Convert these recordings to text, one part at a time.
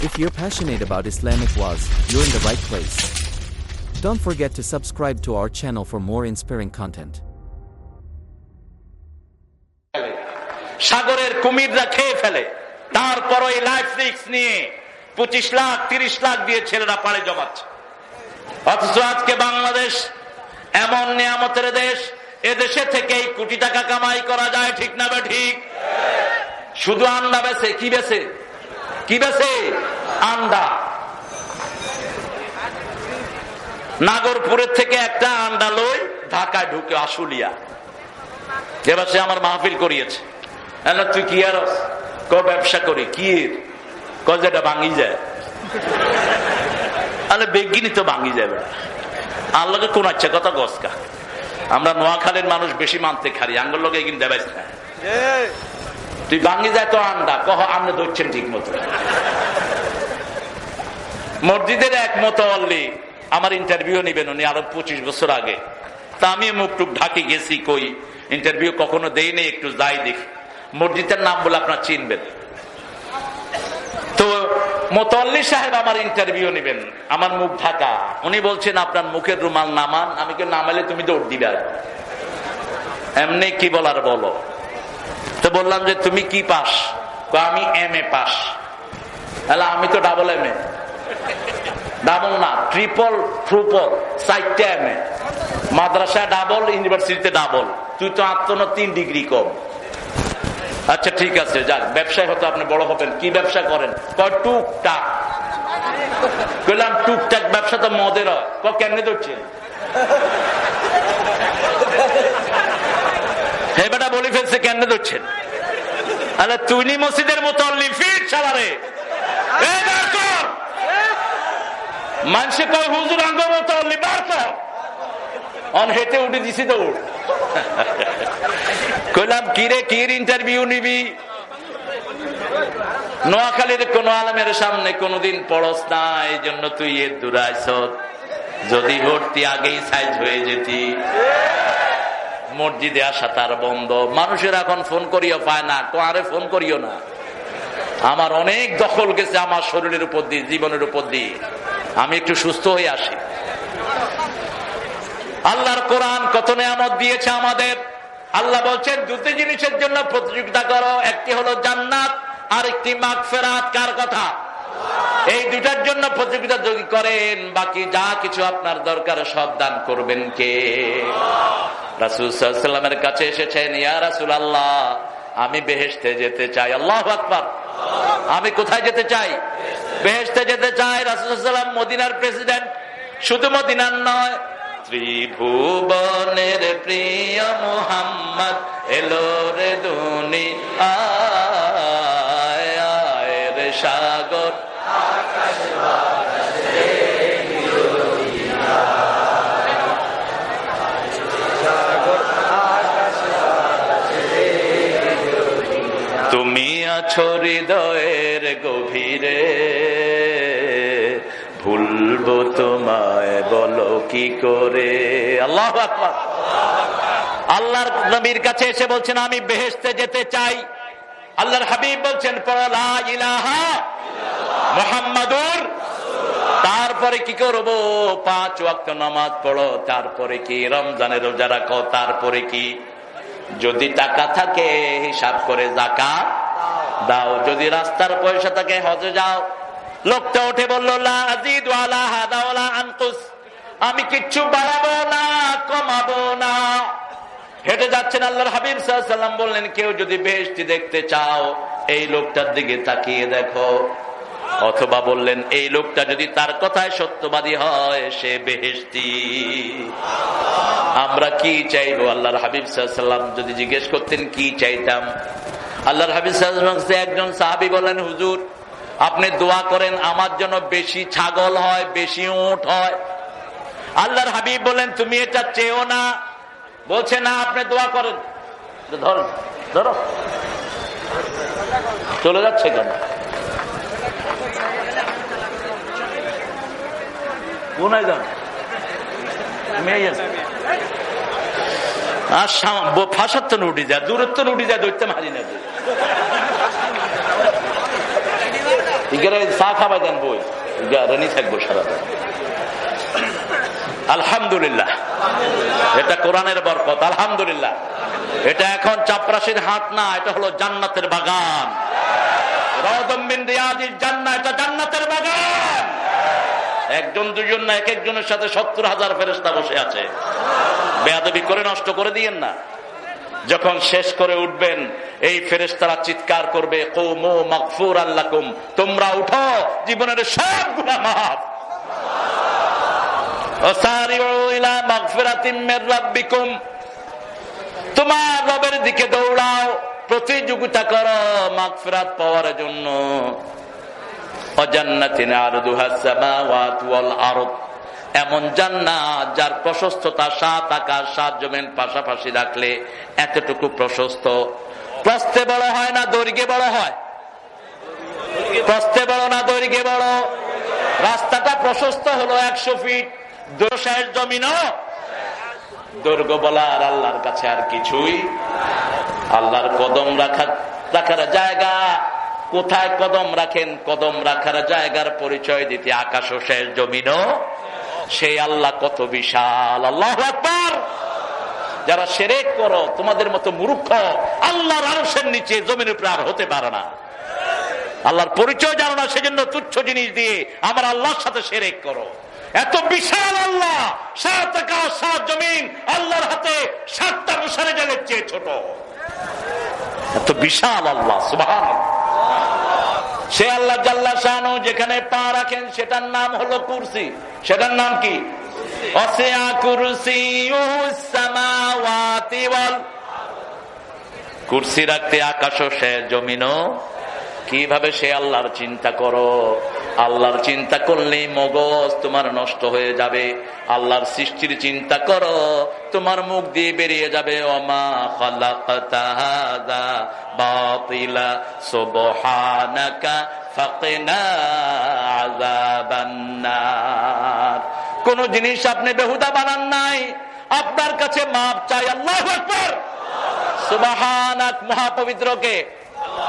If you're passionate about Islamic wa'az, you're in the right place. Don't forget to subscribe to our channel for more inspiring content. সাগরের কুমিররা খেয়ে ফেলে, তারপর এই life risk নিয়ে 25 লাখ 30 লাখ দিয়ে ছেলেরা পাড়ে জমাচ্ছে। অথচ আজকে বাংলাদেশ এমন নিয়ামতের দেশ, এদেশে থেকেই কোটি টাকা কামাই করা যায়, ঠিক না ঠিক? শুধু আন্ডা বেচে, কি বেচে? আন্ডা। নাগরপুরের থেকে একটা আন্ডা লই ঢাকায় ঢুকে আশুলিয়া, এবার সে আমার মাহফিল করিয়েছে। তুই কি আর ব্যবসা করি কি যেটা ভাঙি যায়, আরে বেগিনি তো ভাঙি যাবে। আল্লাহকে কোন আছে কথা গসকা, আমরা নোয়াখালীর মানুষ বেশি মানতে খারি, আঙ্গুল লোকে কিন্তু দেবাইস না। তুই ভাঙি যায় তো আন্ডা কহ, আপনি ধরছেন ঠিক মতো। মসজিদের এক মোতাওয়াল্লি আমার ইন্টারভিউ নিবেন উনি আরো 25 বছর আগে। তা আমি মুখ টুক ঢাকি গেছি, কই ইন্টারভিউ কখনো দেইনি, একটু যাই দেখি। মসজিদের নাম বলে আপনার চিনবেন তো। মোতাল্লি সাহেব আমার ইন্টারভিউ নিবেন, আমার মুখ ঢাকা। উনি বলছেন আপনার মুখের রুমাল নামান। আমি কে নামালে তুমি দৌড় দিবে, এমনি কি বলার বলো। তো বললাম যে তুমি কি পাস? আমি MA পাস। আমি তো ডাবল MA, ডাবল না ট্রিপল 4টা MA, মাদ্রাসা ডাবল, ইউনিভার্সিটিতে ডাবল। তুই তো আত্মন 3 ডিগ্রি কম। আচ্ছা ঠিক আছে, যাক ব্যবসায় হয়তো আপনি বড় হবেন। কি ব্যবসা করেন? টুকটাক। বললাম টুকটাক ব্যবসা তো মদের হয়। কেমনে ধরছেন? হে বেটা বলে ফেলছে, কেমনে ধরছেন? আরে তুই মসজিদের মুতাল্লি ফিট সালারে মানুষে কয় হুজুর আঙ্গ মুতাল্লি বার কর, অন হেঁটে উঠে দিছি দৌড়। কইলাম কিরে কির ইন্টারভিউ নিবি? নোয়াখালীর কোন আলেমের সামনে কোনদিন পড়স না, এই জন্য তুই এর দূরাইছ। যদি ভর্তি আগেই সাইজ হয়ে যেতি। মসজিদে আসা তার বন্ধ। মানুষের এখন ফোন করিও পায় না, আরে ফোন করিও না। আমার অনেক দখল গেছে আমার শরীরের উপর দিয়ে, জীবনের উপর দিয়ে। আমি একটু সুস্থ হয়ে আসি। আল্লাহর কোরআন কত নিয়ামত দিয়েছে আমাদের। আল্লাহ বলছেন দুটি জিনিসের জন্য প্রতিযোগিতা করো, একটি হলো জান্নাত আর একটি মাগফিরাত। কার কথা? এই দুটার জন্য প্রতিযোগিতা যদি করেন, বাকি যা কিছু আপনার দরকার সব দান করবেন কে? রাসূল সাল্লাল্লাহু আলাইহি ওয়াসাল্লামের কাছে এসেছেন, ইয়া রাসূলুল্লাহ আমি বেহেশতে যেতে চাই। আল্লাহু আকবার। আমি কোথায় যেতে চাই? বেহেশতে যেতে চাই। রাসূল সাল্লাল্লাহু আলাইহি ওয়াসাল্লাম মদিনার প্রেসিডেন্ট, শুধু মদিনার নয়, ত্রিভুবনের প্রিয় মুহাম্মদ এলো রে দুনিয়ায় রে সাগর আকাশ বাতাসে তুমি আছো হৃদয়ের গভীরে, ভুলবো তোমায় বলো কি করে। আল্লাহু আকবার। আল্লাহর নবীর কাছে এসে বলছেন আমি বেহেশতে যেতে চাই। আল্লাহর হাবিব বলছেন পড়ো লা ইলাহা মুহাম্মাদুর। তারপরে কি করবো? 5 ওয়াক্ত নামাজ পড়ো। তারপরে কি? রমজানের রোজা রাখো। তারপরে কি? যদি টাকা থাকে হিসাব করে যাকাত দাও। যদি রাস্তার পয়সা থাকে হজে যাও। লোকটা উঠে বললো লা আযীদু আলা হাদা ওয়ালা আনকুস, আমি কিচ্ছু বাড়াবো না কমাবো না। হেঁটে যাচ্ছেন। আল্লাহর হাবিব সাল্লাল্লাহু আলাইহি ওয়াসাল্লাম বললেন কেউ যদি বেহেশতি দেখতে চাও এই লোকটার দিকে তাকিয়ে দেখো। অথবা বললেন এই লোকটা যদি তার কথায় সত্যবাদী হয় সে বেহেশতি। আমরা কি চাইবো? আল্লাহর হাবিব সাল্লাল্লাহু আলাইহি ওয়াসাল্লাম যদি জিজ্ঞেস করতেন কি চাইতাম, আল্লাহর হাবিব সাল্লাল্লাহু আলাইহি ওয়াসাল্লাম একজন সাহাবী বলেন হুজুর আপনি দোয়া করেন আমার জন্য বেশি ছাগল হয়, বেশি উট হয়। আল্লাহর হাবিব বলেন তুমি এটা চেয়েও না। বলছে না, আপনি দোয়া করেন। ধরো ধরো, চলে যাচ্ছে কেন? কোনায় যান ফাঁসার তো উঠে যায়, দূরত্ব উঠে যায়, দৈত্য মারি না। ইগারে চা খাবাই দেন বই রানি থাকবো সারাদিন। আলহামদুলিল্লাহ, এটা কোরআনের বরকত। আলহামদুলিল্লাহ, এটা এখন চাপরাশির হাট না, এটা হলো জান্নাতের বাগান। রাউদাম মিন রিয়াদিল জান্নাহ, এটা জান্নাতের বাগান। একজন দুজন না, এক একজনের সাথে 70,000 ফেরেশতা বসে আছে। বেয়াদবি করে নষ্ট করে দিয়েন না। যখন শেষ করে উঠবেন, এই ফেরেশতারা চিৎকার করবে, কওমু মাগফুরান লাকুম, তোমরা উঠো, জীবনের সব গুনাহ মাফ। ওয়াসারিউ ইলা মাগফিরাতিম মির রাব্বিকুম, তোমার রবের দিকে দৌড়াও, প্রতিযোগিতা করো মাগফিরাত পাওয়ার জন্য। জান্নাতিন আরদুহাস সামাওয়াতু ওয়াল আরদ, এমন জান্নাত যার প্রশস্ততা 7 আকাশ 7 জমিন পাশাপাশি রাখলে এতটুকু প্রশস্ত। প্রস্থে বড় হয় না দৈর্ঘ্যে বড় হয়? প্রস্থে বড় না দৈর্ঘ্যে বড়? রাস্তাটা প্রশস্ত হলো 100 ফিট, শেষ জমিনও দৈর্ঘ্য বলা আর আল্লাহর কাছে আর কিছুই। আল্লাহর কদম রাখার জায়গা কোথায়? কদম রাখেন, কদম রাখার জায়গার পরিচয় দিতে আকাশ ও শেষ জমিনও সেই আল্লাহ কত বিশাল। আল্লাহু আকবার। যারা শিরক করো, তোমাদের মতো মূর্খ আল্লাহর আরশের নিচে জমিনের উপরে আর হতে পারে না। আল্লাহর পরিচয় জানো না, সেজন্য তুচ্ছ জিনিস দিয়ে আমার আল্লাহর সাথে শিরক করো। এত বিশাল আল্লাহ, 7 আকাশ 7 জমিন আল্লাহর হাতে 7টা মশারি জালের চেয়ে ছোট। এত বিশাল আল্লাহ, সুবহানাল্লাহ। সে আল্লাহ জাল্লা শানু যেখানে পা রাখেন সেটার নাম হলো কুরসি। সেটার নাম কি? ওয়াসিআ কুরসিয়ুস সামাওয়াতি ওয়াল, কুরসি রাখতে আকাশ ও শেষ জমিনও। কিভাবে সে আল্লাহর চিন্তা করো। আল্লাহর চিন্তা করলেই মগজ তোমার নষ্ট হয়ে যাবে। আল্লাহর সৃষ্টির চিন্তা করো, তোমার মুখ দিয়ে বেরিয়ে যাবে ওমা খালাকতা হাযা বাতিলা সুবহানাকা ফাকিনা আযাবান নার। কোন জিনিস আপনি বেহুদা বানান নাই, আপনার কাছে মাপ চাই। আল্লাহু আকবার, সুবহানাক। মহাপবিত্রকে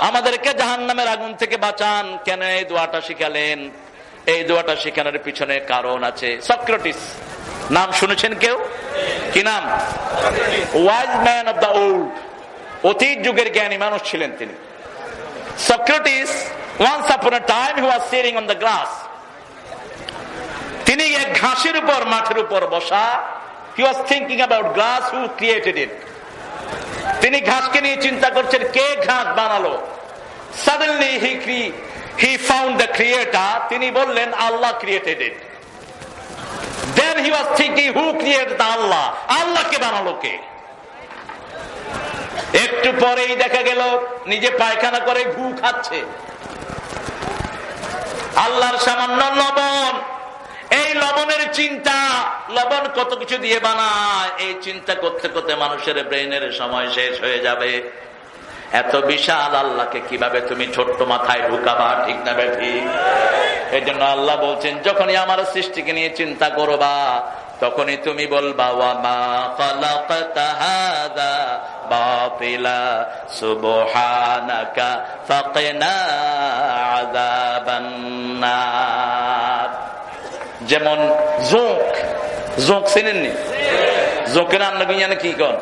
আমাদেরকে জাহান্নামের আগুন থেকে বাঁচান। কেন এই দোয়াটা শিখালেন? এই দোয়াটা শিখানোর পিছনে কারণ আছে। সক্রেটিস নাম শুনেছেন কেউ? কি নাম? Wise man of the old, অতীত যুগের জ্ঞানী মানুষ ছিলেন তিনি। Socrates, once upon a time he was sitting on the grass, তিনি এক ঘাসের উপর, মাঠের উপর বসা। he was thinking about grass, who created it. তিনি ঘাসকে নিয়ে চিন্তা করছেন, কে ঘাস বানালো। Suddenly he found the creator. তিনি বললেন, আল্লাহ created it. Then he was thinking, who created the Allah? আল্লাহকে বানালো কে? একটু পরেই দেখা গেল নিজে পায়খানা করে ঘু খাচ্ছে। আল্লাহর সামান্য লবণ, এই লবণের চিন্তা, লবণ কত কিছু দিয়ে বানায়, এই চিন্তা করতে করতে মানুষের ব্রেনের সময় শেষ হয়ে যাবে। এত বিশাল আল্লাহকে কিভাবে তুমি ছোট্ট মাথায় ঢুকাবা? ঠিক না ঠিক? এই জন্য আল্লাহ বলছেন, যখনই আমার সৃষ্টিকে নিয়ে চিন্তা করবা, তখনই তুমি বলবা ওয়ামা খালাকতা হাযা বাতিলা সুবহানাকা ফাকিনা আযাবান নার। যেমন জোঁক, জোঁক চিনেননি? জোঁকের আন্না কি কন?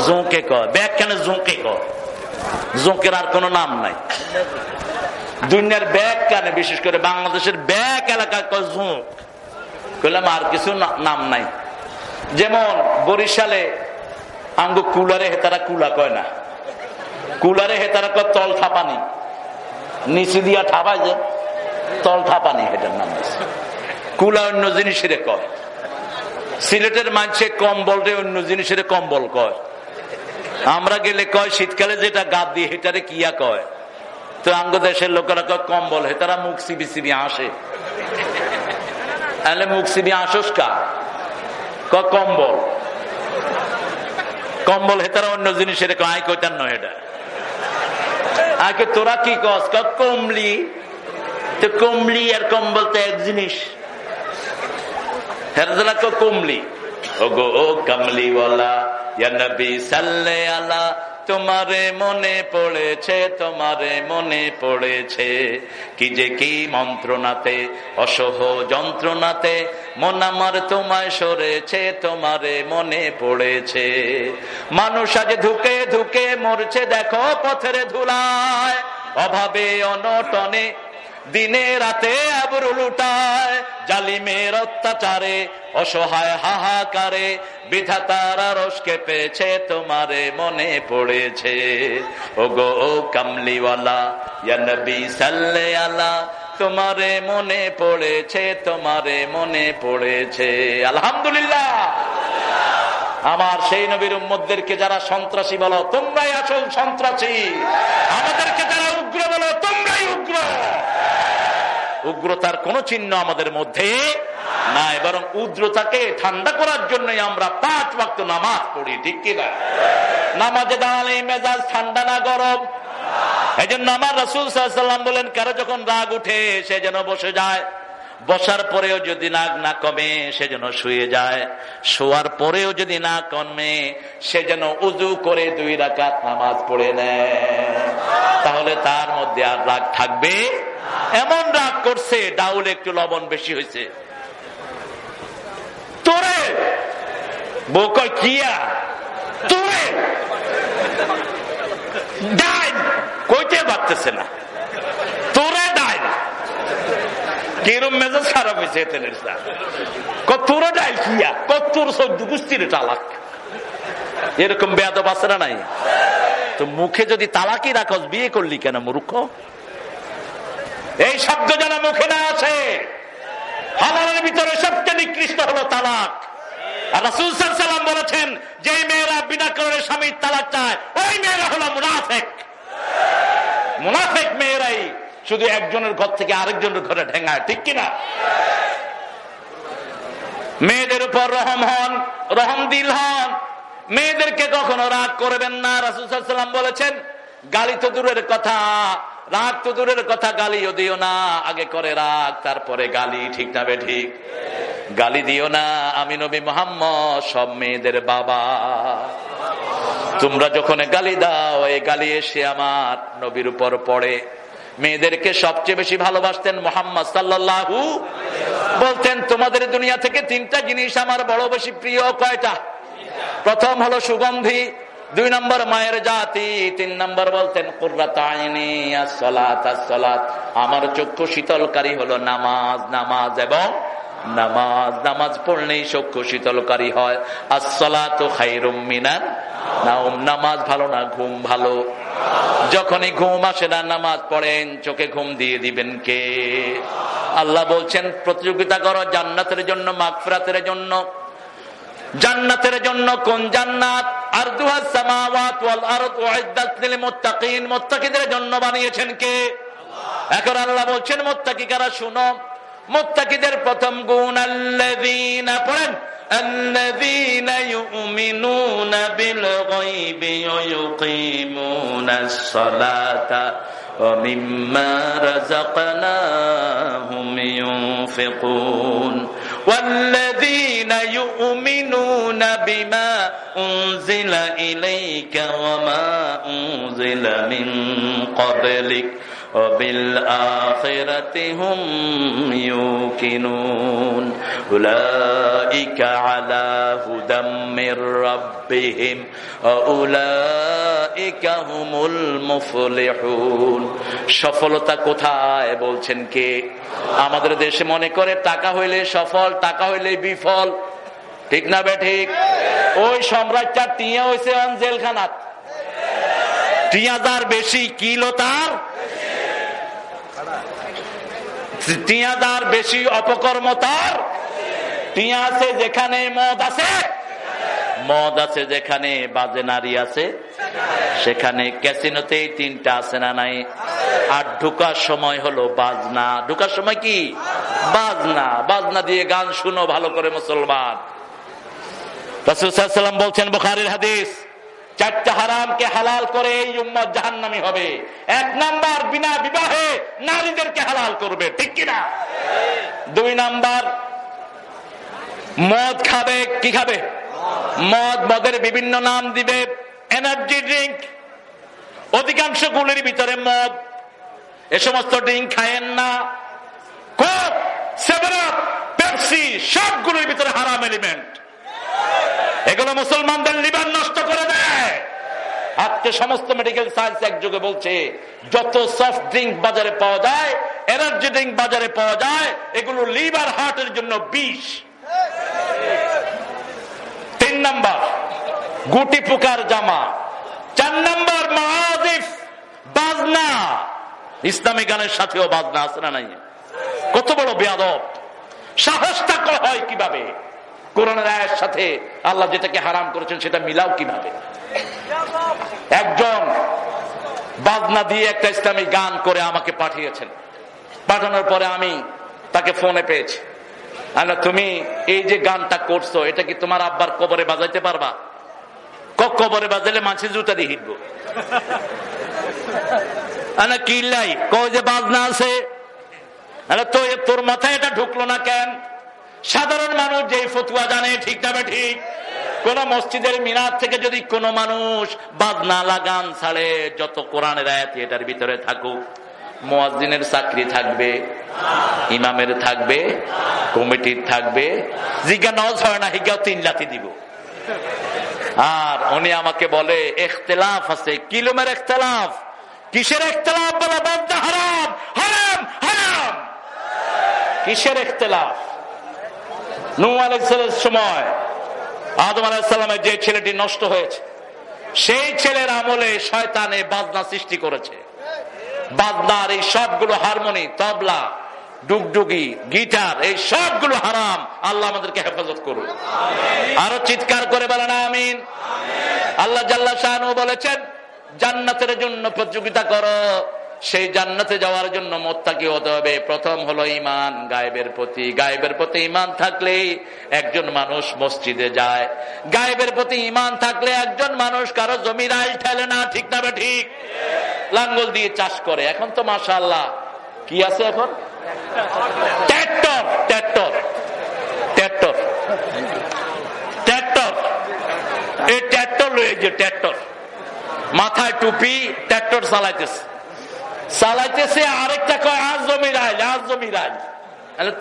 জোঁকে কয়। ব্যাগ কেন জোঁকে কয়? জোঁকের আর কোন নাম নাই। দুনিয়ার ব্যাগ কেন, বিশেষ করে বাংলাদেশের ব্যাগ এলাকায় কয় জোঁক। কইলাম আর কিছু নাম নাই। যেমন বরিশালে আঙ্গু কুলারে হেতারা কুলা কয় না, কুলারে হেতারা কয় তল থাপানি। নিচে দিয়া ঠাপায় যে তল থাপানি, এটার নাম আছে। কুলা অন্য জিনিসের কয়। সিলেটের মানুষে কম্বল রে অন্য জিনিসের কম্বল কয়। আমরা গেলে কয় শীতকালে যেটা গাদ দিয়ে হেটারে কিয়া কয়। তো আঙ্গ দেশের লোকেরা কয় কম্বল। হেতারা মুখ সিবি সিবি আসে। মুখ সিবি আসস কা? কয় কম্বল। কম্বল হেতারা অন্য জিনিসের কয়। আই কইতার নয় এটা। আগে তোরা কি কস? কয় কমলি। তো কমলি আর কম্বল তো এক জিনিস। হেরাজলা কয় কমলি। ও গো ও কমলিওয়ালা ইয়া নবী সাল্লে আলা তোমারে মনে পড়েছে, তোমারে মনে পড়েছে। কি যে কি মন্ত্রণাতে, অসহ যন্ত্রণাতে মন আমার তোমায় সরেছে, তোমারে মনে পড়েছে। মানুষ আজ ধুকে ধুকে মরছে দেখো পথের ধুলায়, অভাবে অনটনে দিনে রাতে আবরু লুটায়, জালিমের অত্যাচারে অসহায় হাহাকারে বিধাতার আরশ কেঁপেছে, তোমারে মনে পড়েছে। ওগো ও কামলিওয়ালা ইয়া নবী সাল্লে আলা, তোমারে মনে পড়েছে, তোমারে মনে পড়েছে। আলহামদুলিল্লাহ। আমার সেই নবীর উম্মতদেরকে যারা সন্ত্রাসী বলো, তোমরাই আসল সন্ত্রাসী। আমাদেরকে যারা উগ্র বলো, তোমরাই উগ্র। উগ্রতার কোন চিহ্ন আমাদের মধ্যে নাই, বরং উগ্রতাকে ঠান্ডা করার জন্যই আমরা 5 ওয়াক্ত নামাজ পড়ি, ঠিক কিনা? নামাজে দাঁড়ালে মেজাজ ঠান্ডা না গরম। এই জন্য আমার রাসূল সাল্লাল্লাহু আলাইহি ওয়াসাল্লাম বলেন, কারো যখন রাগ উঠে সে যেন বসে যায়, বসার পরেও যদি রাগ না কমে সে যেন শুয়ে যায়, শোয়ার পরেও যদি না কমে সে যেন উযু করে 2 রাকাত নামাজ পড়ে নেয়, তাহলে তার মধ্যে আর রাগ থাকবে। এমন রাগ করছে ডাউল একটু লবণ বেশি হয়েছে, তোরে বউ কয় কিয়া, তোরে ডাইন কইতে পারতেছে না, তোরে ডাইন। কিরম মেজাজ খারাপ হয়েছে তেলের স্যার, তোরা ডাইল কিয়া, তোর 14 গোষ্ঠীর তালাক। এরকম বেয়াদব আছে না নাই? তো মুখে যদি তালাকই রাখস, বিয়ে করলি কেন মূর্খ? এই শব্দ যেন মুখে না আছে। হালালের ভিতরে সবচেয়ে নিকৃষ্ট হলো তালাক। আর রাসূল সাল্লাল্লাহু আলাইহি ওয়াসাল্লাম বলেছেন, যে মেয়েরা বিনা কারণে স্বামীর তালাক চায় ওই মেয়েরা হলো মুনাফিক। মুনাফিক মেয়েরাই শুধু একজনের ঘর থেকে আরেকজনের ঘরে ঢেঙ্গায়, ঠিক কিনা? মেয়েদের উপর রহম হন, রহম দিল হন, মেয়েদেরকে কখনো রাগ করবেন না। রাসূল সাল্লাল্লাহু আলাইহি ওয়াসাল্লাম বলেছেন, গালি তো দূরের কথা, রাগ তো দূরের কথা, গালিও দিও না, আগে করে রাগ তারপরে গালি, ঠিক না বে ঠিক? গালি দিও না, আমি নবী মুহাম্মদ সব মেয়েদের বাবা। তোমরা যখন গালি দাও, এই গালি এসে আমার নবীর উপর পড়ে। মেয়েদেরকে সবচেয়ে বেশি ভালোবাসতেন মুহাম্মদ সাল্লাল্লাহু, বলতেন তোমাদের দুনিয়া থেকে 3টা জিনিস আমার বড় বেশি প্রিয়। কয়টা? প্রথম হলো সুগন্ধি, 2 নম্বর মায়ের জাতি, 3 নম্বর বলতেন কুররাতু আইনি as-সালাত as-সালাত, আমার চক্ষু শীতলকারী হলো নামাজ, নামাজ এবং নামাজ। নামাজ পড়লেই চক্ষু শীতলকারী হয়। as-সালাতু খায়রুম মিনান নাওম, নামাজ ভালো না ঘুম ভালো? যখনই ঘুম আসে না নামাজ পড়েন, চোখে ঘুম দিয়ে দিবেন কে? আল্লাহ বলছেন প্রতিযোগিতা করো জান্নাতের জন্য, মাগফিরাতের জন্য। জান্নাতের জন্য কোন জান্নাত? আরদুহাস সামাওয়াত ওয়াল আরদ উইদ্দাত লিল মুত্তাকিন, মুত্তাকিদের জন্য বানিয়েছেন কে? এখন আল্লাহ বলছেন মুত্তাকি কারা, শুনো। মুত্তাকিদের প্রথম গুণ আল্লাযীনা, পড়েন, আল্লাযীনা ইউমিনুনা বিল গায়বি ওয়া ইউকিমুনাস সালাতা ওয়া মিম্মা রাযাকনাহুম ইউনফিকুন ওয়াল্লাযীনা ইউমিনুনা বিমা উনজিলা ইলাইকা ওয়া মা উনজিলা মিন ক্বাবলিক وبالآخرة هم يوقنون أولئك على هدى من ربهم وأولئك هم المفلحون। সফলতা কোথায় বলছেন কে? আমাদের দেশে মনে করে টাকা হইলে সফল, টাকা হইলে বিফল, ঠিক না বে ঠিক? ওই সম্রাটটা টিয়া হইছে জেলখানাত, টিয়াদার বেশি কিলো, তার টিয়াদার বেশি অপকর্ম তার। টিয়া আছে যেখানে মদ আছে, মদ আছে যেখানে বাজে নারী আছে, সেখানে ক্যাসিনোতেই 3টা আছে না নাই? আর ঢুকার সময় হলো বাজনা। ঢুকার সময় কি? বাজনা। বাজনা দিয়ে গান শুনো ভালো করে মুসলমান। রাসূল সাল্লাল্লাহু আলাইহি ওয়াসাল্লাম বলছেন, বুখারীর হাদিস, 4টা হারামকে হালাল করে এই উম্মত জাহান্নামী হবে। 1 নাম্বার, বিনা বিবাহে নারীদেরকে হালাল করবে, ঠিক কিনা? 2 নাম্বার, মদ খাবে। কি খাবে? মদ। মদের বিভিন্ন নাম দিবে, এনার্জি ড্রিঙ্ক, অধিকাংশ গুলির ভিতরে মদ। এ সমস্ত ড্রিঙ্ক খায়েন না। কোক, সেভেন আপ, পেপসি সবগুলোর ভিতরে হারাম এলিমেন্ট। এগুলো মুসলমানদের লিভার নষ্ট করে দেয়। আজকে সমস্ত মেডিকেল সায়েন্স একযোগে বলছে যত সফট ড্রিঙ্ক বাজারে পাওয়া যায়, এনার্জি ড্রিঙ্ক বাজারে পাওয়া যায়, এগুলো লিভার হার্টের জন্য বিষ। 3 নাম্বার গুটি পোকার জামা। 4 নাম্বার মাআজিফ, বাজনা। ইসলামী গানের সাথেও বাজনা আছে না নাই? কত বড় বেয়াদব! সাহসটা হয় কিভাবে? কোরআনের আয়াতের সাথে আল্লাহ যেটাকে হারাম করেছেন সেটা মিলাও কিভাবে? একজন বাজনা দিয়ে একটা ইসলামী গান করে আমাকে পাঠিয়েছেন। পাঠানোর পরে আমি তাকে ফোনে পেয়েছি। তুমি এই যে গানটা করছো, এটা কি তোমার আব্বার কবরে বাজাইতে পারবা? কবরে বাজাইলে মাছি জুতা দিয়ে হিটবো। কিল্লাই কয় যে বাজনা আছে, তো তোর মাথায় এটা ঢুকলো না কেন? সাধারণ মানুষ যে ফতুয়া জানে, ঠিক না ঠিক? কোন মসজিদের মিনার থেকে যদি কোন মানুষ বাজনা লাগান ছাড়ে, যত কোরআনের আয়াত এটার ভিতরে থাকুক, মুয়াজ্জিনের চাকরি থাকবে, ইমামের থাকবে, কমিটির থাকবে, জিজ্ঞা নজ হয় না, হিগাও 3 লাথি দিব। আর উনি আমাকে বলে ইখতিলাফ আছে। কিলোমের ইখতিলাফ? কিসের ইখতিলাফ? বলে বাজনা হারাম, হারাম, হারাম। কিসের ইখতিলাফ? নূহ আলাইহিস সালামের সময় আদম আলাইহিস সালামের যে ছেলেটি নষ্ট হয়েছে, সেই ছেলের আমলে শয়তানে বাজনা সৃষ্টি করেছে। বাজনার এই সবগুলো হারমোনি, তবলা, ডুগডুগি, গিটার, এই সবগুলো হারাম। আল্লাহ আমাদেরকে হেফাজত করুন। আরো চিৎকার করে বলেন আমিন। আল্লাহ জাল্লা শাআনহু বলেছেন জান্নাতের জন্য প্রতিযোগিতা করো। সেই জান্নাতে যাওয়ার জন্য মুত্তাকি হতে হবে। প্রথম হলো ঈমান গায়েবের প্রতি। গায়েবের প্রতি ঈমান থাকলে একজন মানুষ মসজিদে যায়। গায়েবের প্রতি ঈমান থাকলে একজন মানুষ কারো জমির আইল ঠেলে না, ঠিক না ঠিক? লাঙ্গল দিয়ে চাষ করে। এখন তো মাশাআল্লাহ কি আছে এখন? Tractor, tractor, tractor, tractor. এই ট্রাক্টর রয়েছে, ট্রাক্টর, মাথায় টুপি, ট্রাক্টর চালাইতেছে। চালাইতেছে আরেকটা কয় আজ জমির আইল, আজ জমির আইল।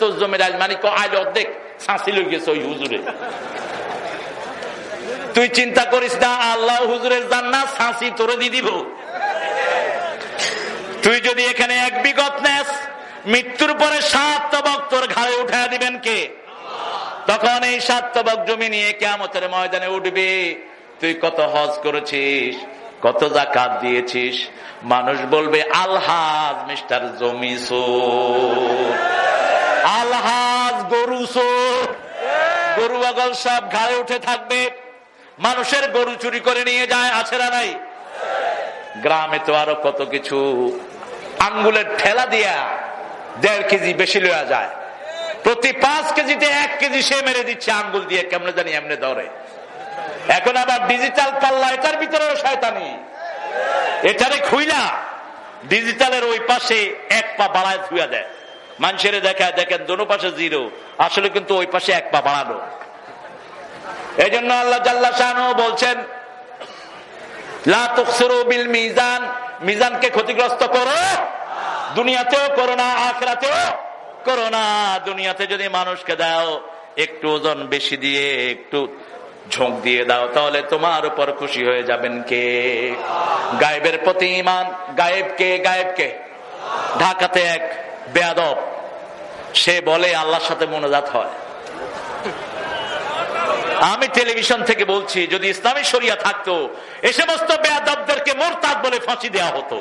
তোর জমির আইল মানে আইল অর্ধেক ছাঁচি লই গেছে ওই হুজুরে। তুই চিন্তা করিস না, আল্লাহ হুজুরের জান্নাত ছাঁচি তোরে দিয়ে দিব। তুই যদি এখানে 1 বিঘত নেস, মৃত্যুর পরে 7 তবক তোর ঘাড়ে উঠায় দিবেন কে? তখন এই 7 তবক জমি নিয়ে কিয়ামতের ময়দানে উঠবে। তুই কত হজ করেছিস, কত যাকাত দিয়েছিস। মানুষ বলবে আলহাজ মিস্টার জমি চোর, আলহাজ গরু চোর। গরু আগল সব ঘাড়ে উঠে থাকবে। মানুষের গরু চুরি করে নিয়ে যায়, আছে না নাই? গ্রামে তো আরো কত কিছু। আঙ্গুলের ঠেলা দিয়া 1.5 কেজি বেশি লওয়া যায়। প্রতি 5 কেজিতে 1 কেজি সে মেরে দিচ্ছে আঙ্গুল দিয়ে, কেমনে জানি এমনি ধরে। এখন আবার ডিজিটাল পাল্লা, এটার ভিতরে শয়তানি। এটারে খুইলা ডিজিটালের ওই পাশে 1 পা বাড়ায় ধুয়া দেয়। মানুষের দেখায়, দেখেন দোনো পাশে 0, আসলে কিন্তু ওই পাশে 1 পা বাড়ানো। এই জন্য আল্লাহ জাল্লা শাআনহু বলছেন লা তুখসিরু বিল মিজান। মিজানকে ক্ষতিগ্রস্ত করো, দুনিয়াতেও করো না, আখিরাতেও করো না। দুনিয়াতে যদি মানুষকে দাও একটু ওজন বেশি দিয়ে, একটু ঝোঁক দিয়ে দাও, তাহলে তোমার উপর খুশি হয়ে যাবেন কে? গায়েবের প্রতি ঈমান। গায়েবকে, গায়েবকে। ঢাকাতে এক বেয়াদব, সে বলে আল্লাহর সাথে মোনাজাত হয়। আমি টেলিভিশন থেকে বলছি, যদি ইসলামী শরিয়া থাকতো এ সমস্ত বেয়াদবদেরকে মুরতাদ বলে ফাঁসি দেওয়া হতো।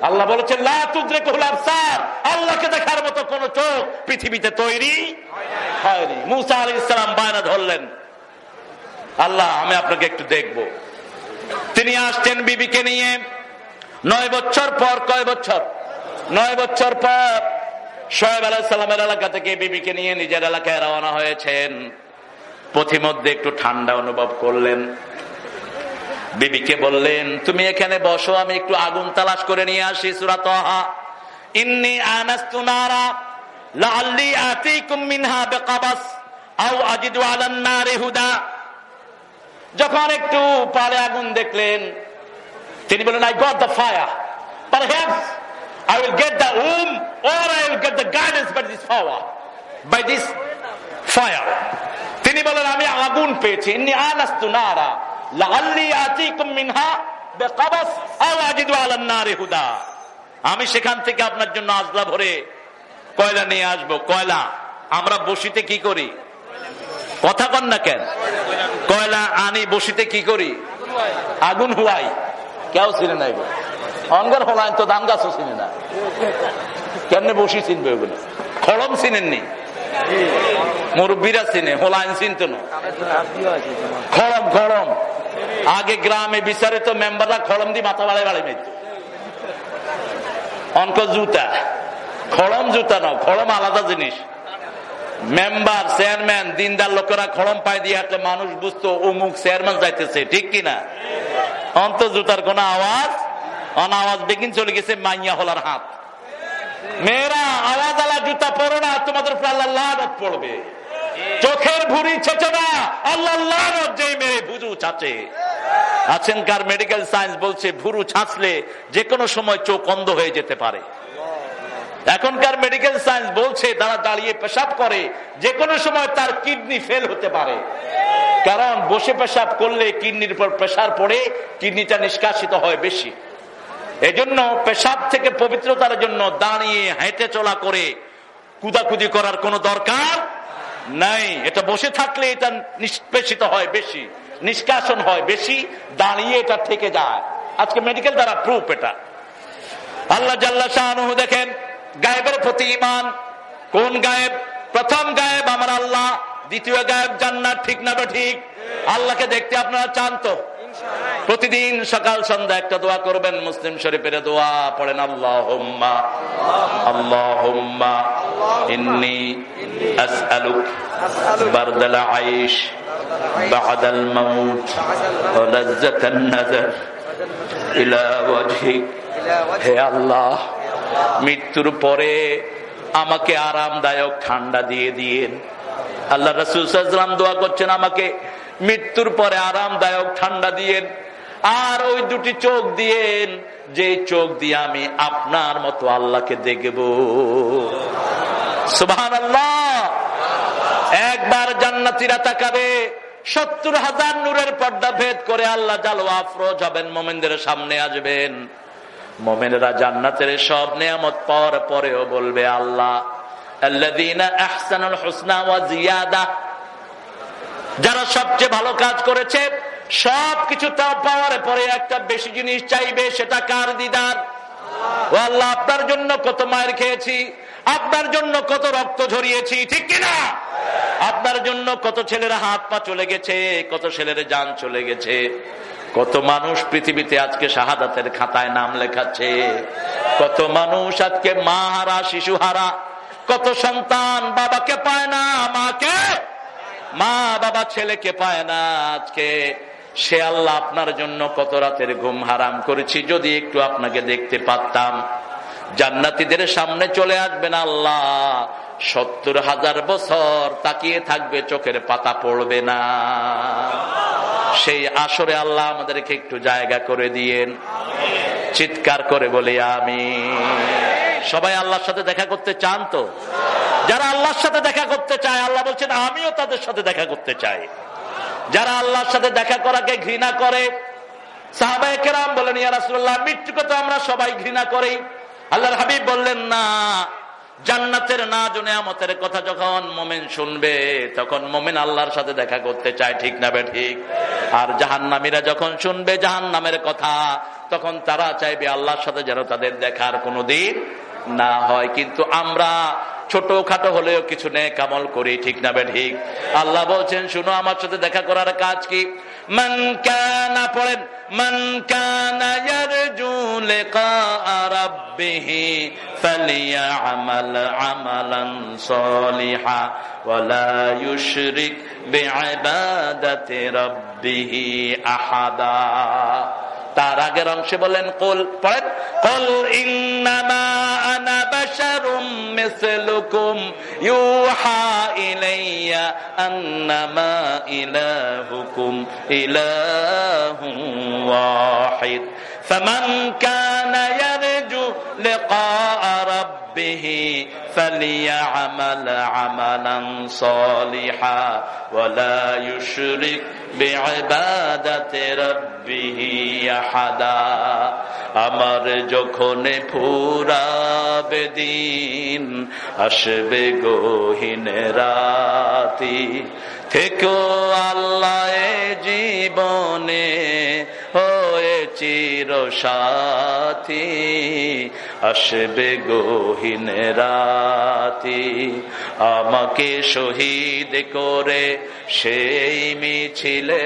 আল্লাহ বলেছেন লা তুদরিকুল আবসার, আল্লাহকে দেখার মতো কোন চোখ পৃথিবীতে তৈরি হয়নি। মুসা আলাইহিস সালাম বায়না ধরলেন, আল্লাহ আমি আপনাকে একটু দেখব। তিনি আসছেন বিবিকে নিয়ে। 9 বছর পর, কয় বছর? 9 বছর পর শোয়েব আলাইহিস সালামের এলাকা থেকে বিবিকে নিয়ে নিজের এলাকায় রওনা হয়েছেন। পথিমধ্যে একটু ঠান্ডা অনুভব করলেন। বিবিকে বললেন তুমি এখানে বসো, আমি একটু আগুন তালাশ করে নিয়ে আসি। সূরা তাহা। ইন্নী আনাস্তু নারা লাআল্লি আতীকুম মিনহা বিকাবাস আও আজিদু আলান নারি হুদা। যখন একটু পারে আগুন দেখলেন, তিনি বলেন, I got the fire. Perhaps I will get the womb or I will get the guidance by this power, by this fire. তিনি বলেন, আমি আগুন পেয়েছি, ইন্নী আনাস্তু নারা লাআল্লি আতিকুম মিনহা বিকাবাস আও আজিদু আলান নারি হুদা। আমি সেখান থেকে আপনার জন্য আজলা ভরে কয়লা নিয়ে আসবো। কয়লা আমরা বসিতে কি করি? কথা কন না কেন? কয়লা আনি, বসিতে কি করি? আগুন হুয়াই। কেউ চিনে না এগুলো। অঙ্গর হলাইন তো ধান গাছও চিনে না, কেমনে বসি চিনবে ওগুলো? খড়ম চিনেননি? মুরব্বীরা চিনে, হোলাইন চিনত না। খড়ম খড়ম আগে গ্রামে বিচারিত মেম্বাররা খড়ম দিয়ে মাথা বাড়াই বাড়াই মেত। অঙ্ক জুতা, খড়ম জুতা না, খড়ম আলাদা জিনিস। মেম্বার চেয়ারম্যান দিনদার লোকেরা খড়ম পায়ে দিয়ে হাঁটলে মানুষ বুঝতো অমুক চেয়ারম্যান যাইতেছে, ঠিক কিনা? অন্ত জুতার কোন আওয়াজ, অনাওয়াজ বেগিন চলে গেছে মাইয়া হলার হাত। মেয়েরা আওয়াজ আলা জুতা পরো না, তোমাদের উপর আল্লাহ লানত পড়বে। চোখের ভুঁড়ি ছেচো না, আল্লাহ লানত যেই মেয়ে ভুরু ছাঁচে। আছেনকার মেডিকেল সায়েন্স বলছে ভুরু ছাঁচলে যে কোনো সময় চোখ অন্ধ হয়ে যেতে পারে। এখনকার মেডিকেল সায়েন্স বলছে তারা দাঁড়িয়ে পেশাব করে, যে কোনো সময় তার কিডনি ফেল হতে পারে। কারণ বসে পেশাব করলে কিডনির উপর প্রেসার পড়ে কিডনিটা নিষ্কাশিত হয় বেশি। এজন্য পেশাব থেকে পবিত্রতার জন্য দাঁড়িয়ে হেঁটে চলা করে কুদাকুদি করার কোনো দরকার নাই। এটা বসে থাকলে এটা নিষ্পেষিত হয় বেশি, নিষ্কাশন হয় বেশি, দাঁড়িয়ে এটা থেকে যায়। আজকে মেডিকেল দ্বারা প্রুফ এটা। আল্লাহ জাল্লা শাআনুহু দেখেন গায়েবের প্রতি ঈমান। কোন গায়েব? প্রথম গায়েব আমার আল্লাহ, দ্বিতীয় গায়েব জান্নাত, ঠিক না ঠিক? আল্লাহকে দেখতে আপনারা চান তো? প্রতিদিন সকাল সন্ধ্যা একটা দোয়া করবেন, মুসলিম শরীফের দোয়া পড়েন, আল্লাহুম্মা আল্লাহুম্মা ইন্নী আসআলুক বারদাল আইশ বা'দাল মাউত ওয়া লাজ্জাতান নাযার ইলা ওয়াজহিক। হে আল্লাহ, মৃত্যুর পরে আমাকে আরামদায়ক ঠান্ডা দিয়ে দিয়েন। আল্লাহ রাসূল সাল্লাল্লাহু আলাইহি ওয়াসাল্লাম দোয়া করছেন, আমাকে মৃত্যুর পরে আরামদায়ক ঠান্ডা দিয়েন, আর ওই দুটি চোখ দিয়েন যে চোখ দিয়ে আমি আপনার মতো আল্লাহকে দেখব। সুবহানাল্লাহ। একবার জান্নাতীরা তাকাবে, ৭০,০০০ নূরের পর্দা ভেদ করে আল্লাহ জালওয়া আফরোজ হবেন, মুমিনদের সামনে আসবেন। মুমিনরা জান্নাতের সব নিয়ামত পাওয়ার পরেও বলবে, আল্লাহ আল্লাযীনা আহসানুল হুসনা ওয়া জিয়াদা, যারা সবচেয়ে ভালো কাজ করেছে সবকিছু তা পাওয়ার পরে একটা বেশি জিনিস চাইবে, সেটা কার দিদার? ও আল্লাহ, আপনার জন্য কত মায়ের খেয়েছি, আপনার জন্য কত রক্ত ঝরিয়েছি, ঠিক কিনা? আপনার জন্য কত ছেলের হাত পা চলে গেছে, কত ছেলের জান চলে গেছে, কত মানুষ পৃথিবীতে আজকে শাহাদাতের খাতায় নাম লেখাচ্ছে, কত মানুষ আজকে মা হারা, শিশু হারা, কত সন্তান বাবাকে পায় না, মাকে, মা বাবা ছেলেকে পায় না। আজকে সে আল্লাহ আপনার জন্য কত রাতের ঘুম হারাম করেছি, যদি একটু আপনাকে দেখতে পারতাম। জান্নাতীদের সামনে চলে আসবেন আল্লাহ, ৭০,০০০ বছর তাকিয়ে থাকবে, চোখের পাতা পড়বে না। সেই আসরে আল্লাহ আমাদেরকে একটু জায়গা করে দিয়েন। চিৎকার করে বলি আমিন। সবাই আল্লাহর সাথে দেখা করতে চান তো? যারা আল্লাহর সাথে দেখা করতে চায়, আল্লাহ বলছেন আমিও তাদের সাথে দেখা করতে চাই। যারা আল্লাহর সাথে দেখা করাকে ঘৃণা করে, সাহাবায়ে কেরাম বলেন, ইয়া রাসূলুল্লাহ, মৃত্যুকে তো আমরা সবাই ঘৃণা করি। আল্লাহর হাবিব বললেন, না, জান্নাতের নাজ ও নিয়ামতের কথা যখন মুমিন শুনবে তখন মুমিন আল্লাহর সাথে দেখা করতে চায়, ঠিক না ঠিক? আর জাহান্নামীরা যখন শুনবে জাহান্নামের কথা তখন তারা চাইবে আল্লাহর সাথে যেন তাদের দেখার কোনোদিন না হয়। কিন্তু আমরা ছোটখাটো হলেও কিছু নেক আমল করি, ঠিক না ঠিক? আল্লাহ বলছেন, শুনো, আমার সাথে দেখা করার কাজ কি? মান কানা, পড়েন, মান কানা ইয়ারজু লিকা রাব্বিহি ফালিয়ামাল আমালান সলিহা ওয়া লা ইউশরিক বিইবাদাতি রাব্বিহি আহাদা। তার আগের অংশে বলেন, কুল, পড়েন, কুল ইন্নামা আনা বাশারুম মিসলুকুম ইউহা ইলাইয়া আন্নামা ইলাহুকুম ইলাহুন ওয়াহিদ فمن كان يرجو لقاء ربه فليعمل عملا صالحا ولا يشرك بعبادة ربه أحدا আমার যখন ফুরাবে দিন আসবে গহীন রাতি থেকো আল্লাহ জীবনে হয়ে চির সাথী আসবে গহীন রাতি আমাকে শহীদ করে সেই মিছিলে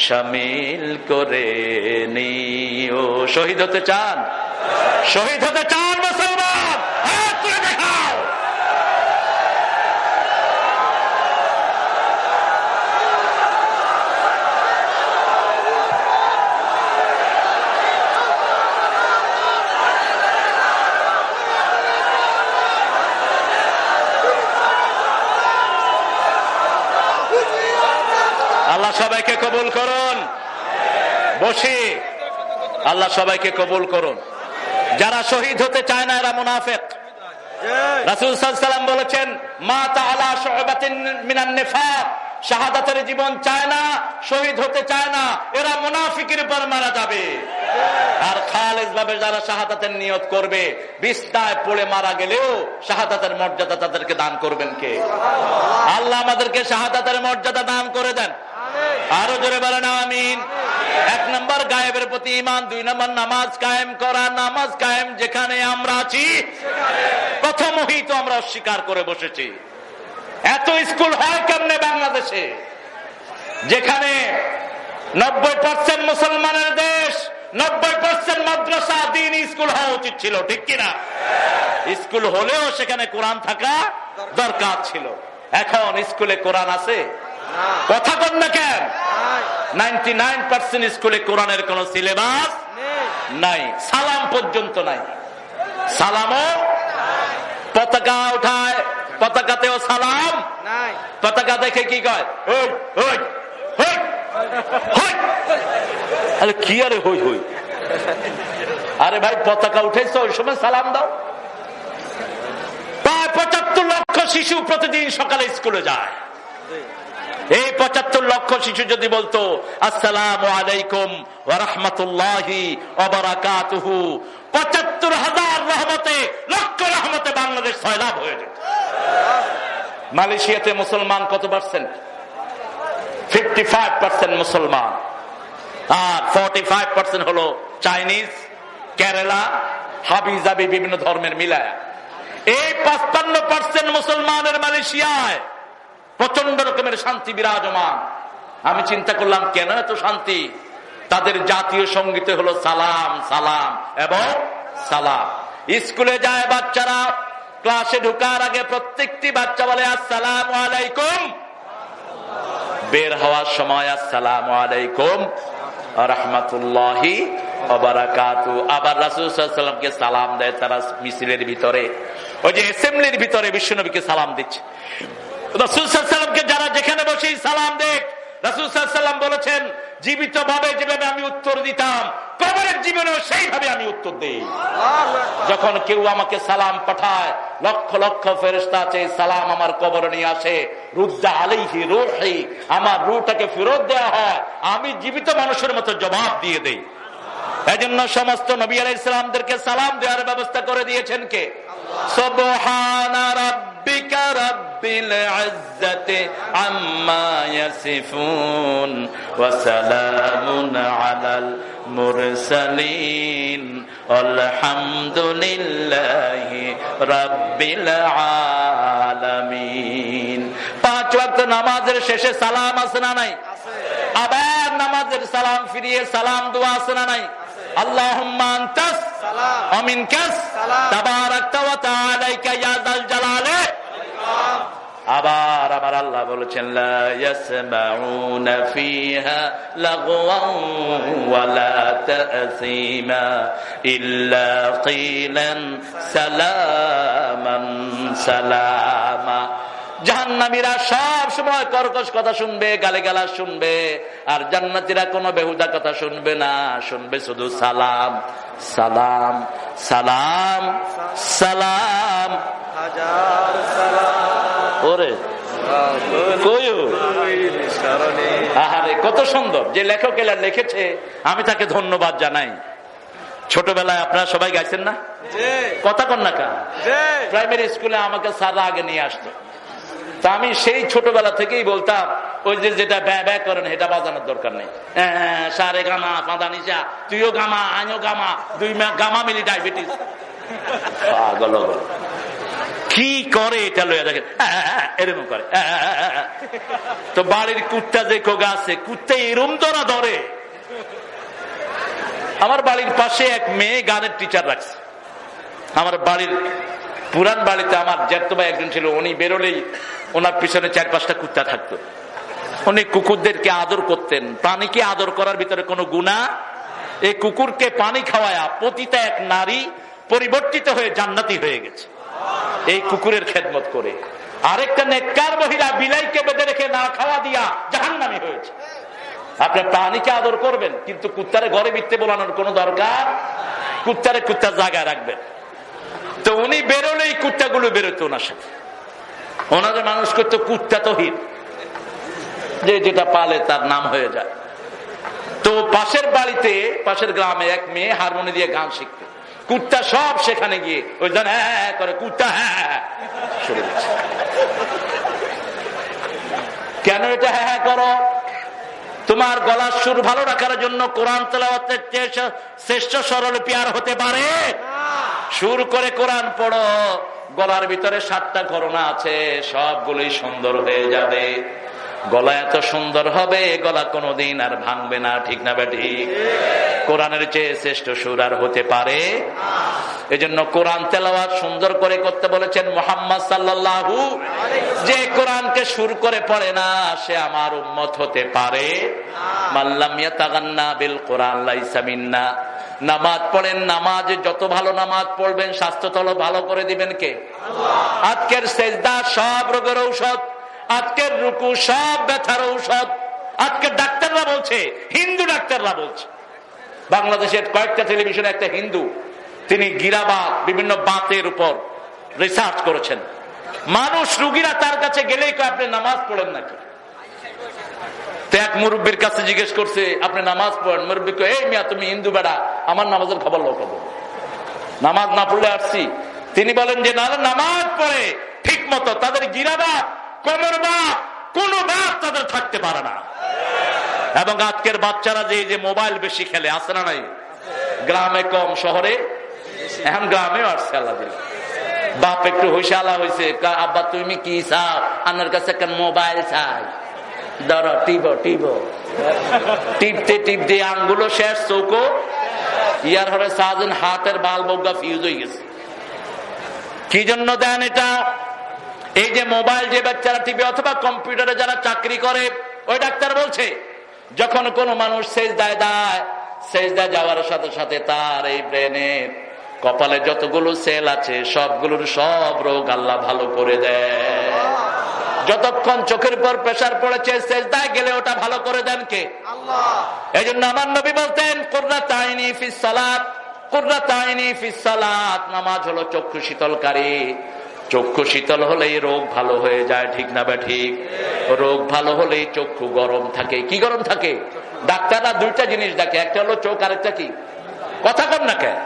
শামিল করে নিও। শহীদ হতে চান? শহীদ হতে চান মুসলমান? হাত তুলে দেখাও। আল্লাহ সবাইকে কবুল করুন। বসি, আল্লাহ সবাইকে কবুল করুন। যারা শহীদ হতে চায় না এরা মুনাফিক। রাসূল সাল্লাল্লাহু আলাইহি ওয়াসাল্লাম বলেছেন, মা তাআলা শুবাতিন মিনান নিফাক, শাহাদাতের জীবন চায় না, শহীদ হতে চায় না, এরা মুনাফিকের উপর মারা যাবে। আর খালেস ভাবে যারা শাহাদাতের নিয়ত করবে, বিছনায় পড়ে মারা গেলেও শাহাদাতের মর্যাদা তাদেরকে দান করবেন কে? আল্লাহ আমাদেরকে শাহাদাতের মর্যাদা দান করে দেন। আরো জোরে বলেন আমিন। এক নম্বর গায়েবের প্রতি ঈমান, দুই নম্বর নামাজ কায়েম করা। নামাজ কায়েম যেখানে আমরা আছি প্রথমই তো আমরা অস্বীকার করে বসেছি। এত স্কুল হয় কেমনে বাংলাদেশে, যেখানে 90% মুসলমানের দেশ, 90% মাদ্রাসা দ্বীন স্কুল হওয়া উচিত ছিল, ঠিক কিনা? স্কুল হলেও সেখানে কোরআন থাকা দরকার ছিল। এখন স্কুলে কোরআন আছে? কথা বল না কেন? 99% স্কুলে কোরআনের কোন সিলেবাস নাই, সালাম পর্যন্ত নাই। সালামও পতাকা উঠায়, পতাকাতেও সালাম নাই। পতাকা দেখে কি কয়? হই হই হই হই। আরে কি আরে হই হই? আরে ভাই পতাকা উঠেছ ওই সময় সালাম দাও। প্রায় 75 লক্ষ শিশু প্রতিদিন সকালে স্কুলে যায়। এই 75 লক্ষ শিশু যদি বলতো আসসালামু আলাইকুম ওয়া রাহমাতুল্লাহি ওয়া বারাকাতুহু, 75,000 রহমতে, লক্ষ রহমতে বাংলাদেশ সয়লাব হয়ে যেত। মালয়েশিয়াতে মুসলমান কত পার্সেন্ট? 55% মুসলমান, আর 45% হলো চাইনিজ, কেরালা, হাবিজাবি বিভিন্ন ধর্মের মিলায়া। এই 55% মুসলমানের মালয়েশিয়ায় প্রচন্ড রকমের শান্তি বিরাজমান। আমি চিন্তা করলাম কেন এত শান্তি? তাদের জাতীয় সঙ্গীতে হলো সালাম সালাম এবং সালাম। স্কুলে যায় বাচ্চারা, ক্লাসে ঢোকার আগে প্রত্যেকটি বাচ্চা বলে আসসালামু আলাইকুম, বের হওয়ার সময় আসসালামু আলাইকুম ওয়া রাহমাতুল্লাহি ওয়া বারাকাতুহু। আবার রাসূল সাল্লাল্লাহু আলাইহি ওয়াসাল্লামকে সালাম দেয় তারা মিছিলের ভিতরে, ওই যে অ্যাসেম্বলির ভিতরে বিশ্বনবীকে সালাম দিচ্ছে। রাসূল সাল্লাল্লাহু আলাইহি ওয়াসাল্লামকে যারা যেখানে বসেই সালাম দেয়, রাসূল সাল্লাল্লাহু আলাইহি ওয়াসাল্লাম বলেছেন জীবিত ভাবে যেভাবে আমি উত্তর দিতাম, কবরের জীবনেও সেইভাবে আমি উত্তর দেই। যখন কেউ আমাকে সালাম পাঠায়, লক্ষ লক্ষ ফেরেশতা আছে, সালাম আমার কবরে নিয়ে আসে, রুদ্দা আলাইহি রূহি, আমার রূহটাকে ফেরত দেওয়া হয়, আমি জীবিত মানুষের মতো জবাব দিয়ে দেই। এজন্য সমস্ত নবী আলাইহিস সালামদেরকে সালাম দেওয়ার ব্যবস্থা করে দিয়েছেন কে? সুবহানা রাব্বিকা রাব্বিল ইজ্জাতি আম্মা ইয়াসিফুন ওয়া সালামুন আলাল মুরসালিন আলহামদুলিল্লাহি রাব্বিল আলামিন। 5 ওয়াক্ত নামাজের শেষে সালাম আছে না নাই? আবার নামাজের সালাম ফিরিয়ে সালাম দোয়া আছে না নাই? আল্লাহুম্মা আনতাস সালাম ওয়া মিনকাস সালাম তাবারাকতা ওয়া তাআলাকা ইয়া যাল জালালি ওয়াল ইকরাম। আবার আমার আল্লাহ বলেছেন লা ইয়াসমাউনা ফিহা লাগওয়ান ওয়ালা তাসীমা ইল্লা কিলান সালামান সালামা। জাহান্নামীরা সব সময় কর্কশ কথা শুনবে, গালিগালাজ শুনবে, আর জান্নাতীরা কোনো বেহুদা কথা শুনবে না, শুনবে শুধু সালাম সালাম সালাম সালাম। ওরে আহারে কত সুন্দর যে লেখক এলা লিখেছে, আমি তাকে ধন্যবাদ জানাই। ছোটবেলায় আপনারা সবাই গাইছেন না? কথা কন না কা? প্রাইমারি স্কুলে আমাকে সারা আগে নিয়ে আসতো, তা আমি সেই ছোটবেলা থেকেই বলতাম ওই যে যেটা ব্যয় ব্যয় করেন এটা বাজানোর দরকার নেই। সারে গামা পাদা নিচা, তুইও গামা আমিও গামা, দুই গামা মিলি ডায়াবেটিস। কি করে এটা লইয়া দেখেন, এরকম করে। তো বাড়ির কুত্তা যে কোগা আছে, কুত্তা এরম ধরা ধরে। আমার বাড়ির পাশে এক মেয়ে গানের টিচার রাখছে। আমার বাড়ির পুরান বাড়িতে আমার জ্যাঠতো ভাই একজন ছিল, উনি বেরোলেই ওনার পিছনে 4-5টা কুত্তা থাকতো। উনি কুকুরদেরকে আদর করতেন। প্রাণীকে আদর করার ভিতরে কোনো গুনাহ? এই কুকুরকে পানি খাওয়ায়া পতিতা এক নারী পরিবর্তিত হয়ে জান্নাতি হয়ে গেছে এই কুকুরের খেদমত করে। আরেকটা নেককার মহিলা বিলাইকে বেঁধে রেখে না খাওয়া দিয়া জাহান্নামী হয়েছে। আপনি প্রাণীকে আদর করবেন, কিন্তু কুত্তারে ঘরে ভিত্তে বলানোর কোনো দরকার? কুত্তারে কুত্তার জায়গায় রাখবেন। তো উনি বেরোলেই কুত্তাগুলো বেরোতো ওনার সাথে। ওনাদের মানুষ করতো কুত্তা তহিদ, যে যেটা পালে তার নাম হয়ে যায়। তো পাশের বাড়িতে, পাশের গ্রামে এক মেয়ে হারমোনি দিয়ে গান শিখতো। কুত্তা সব সেখানে গিয়ে ওই জন হ্যাঁ করে, কুত্তা হ্যাঁ শুরু করছে। কেন এটা হ্যাঁ করো? তোমার গলার সুর ভালো রাখার জন্য কোরআন তেলাওয়াতের শ্রেষ্ঠ স্বরলিপি আর হতে পারে? সুর করে কোরআন পড়ো, গলার ভিতরে 7টা করোনা আছে, সবগুলোই সুন্দর হয়ে যাবে। গলা এত সুন্দর হবে, গলা কোনোদিন আর ভাঙবে না, ঠিক না বেঠিক? কোরআনের চেয়ে শ্রেষ্ঠ সুর আর হতে পারে? এজন্য কোরআন তেলাওয়াত সুন্দর করে করতে বলেছেন মুহাম্মদ সাল্লাল্লাহু। যে কোরআনকে সুর করে পড়ে না, সে আমার উম্মত হতে পারে? মাল্লাম ইয়াতাগান্না বিল কোরআন লাইসা মিন্না। নামাজ পড়েন, নামাজে যত ভালো নামাজ পড়বেন স্বাস্থ্য তলো ভালো করে দিবেন কে? আল্লাহ। আজকের সেজদা সব রোগের ঔষধ, আজকের রুকু সব ব্যথার ঔষধ। আজকের ডাক্তাররা বলছে, হিন্দু ডাক্তাররা বলছে। বাংলাদেশের কয়েকটা টেলিভিশনে একটা হিন্দু, তিনি গিরাবাত বিভিন্ন বাতের উপর রিসার্চ করেছেন। মানুষ রুগীরা তার কাছে গেলেই কয় আপনি নামাজ পড়েন নাকি? তো এক মুরব্বীর কাছে জিজ্ঞেস করছে আপনি নামাজ পড়েন? মুরব্বী কয় এই মিয়া তুমি হিন্দু বেড়া, আমার নামাজের খবর লোক হবে, নামাজ না পড়লে আসছি। তিনি বলেন যে না, নামাজ পড়ে ঠিক মতো, তাদের গিরাবাত কোমর বাপ কোন বাপ তাদের থাকতে পারে না। এবং আজকের বাচ্চারা যে মোবাইল বেশি খেলে, আছে না নাই? গ্রামে কম, শহরে এখন গ্রামেও আসছে। আল্লাহ বাপ একটু হইসালা হয়েছে, আব্বা তুমি কি চাও? আমার কাছে একটা মোবাইল চাই। ধরো টিপো টিপো, টিপতে টিপতে আঙ্গুলো শেষ, চৌকো ইয়ার হরে সাজন হাতের বাল বগা ফিউজ হয়ে গেছে। কি জন্য দেন এটা? এই যে মোবাইল যে বাচ্চারা টিপে অথবা কম্পিউটারে যারা চাকরি করে, ওই ডাক্তার বলছে যখন কোনো মানুষ সেজদায় দেয়, সেজদায় যাওয়ার সাথে সাথে তার এই ব্রেনের কপালে যতগুলো সেল আছে সবগুলোর সব রোগ আল্লাহ ভালো করে দেয়। যতক্ষণ চোখের উপর প্রেসার পড়েছে, সেজদায় গেলে ওটা ভালো করে দেন কে? আল্লাহ। এই জন্য আমার নবী বলতেন কুররাত আইনি ফিস সালাত, কুররাত আইনি ফিস সালাত। নামাজ হলো চক্ষু শীতলকারী। চক্ষু শীতল হলেই রোগ ভালো হয়ে যায়, ঠিক না বে ঠিক? রোগ ভালো হলেই চক্ষু গরম থাকে। কি গরম থাকে? ডাক্তাররা দুইটা জিনিস দেখে, একটা হলো চোখ, আরেকটা কি? কথা কম না কেন?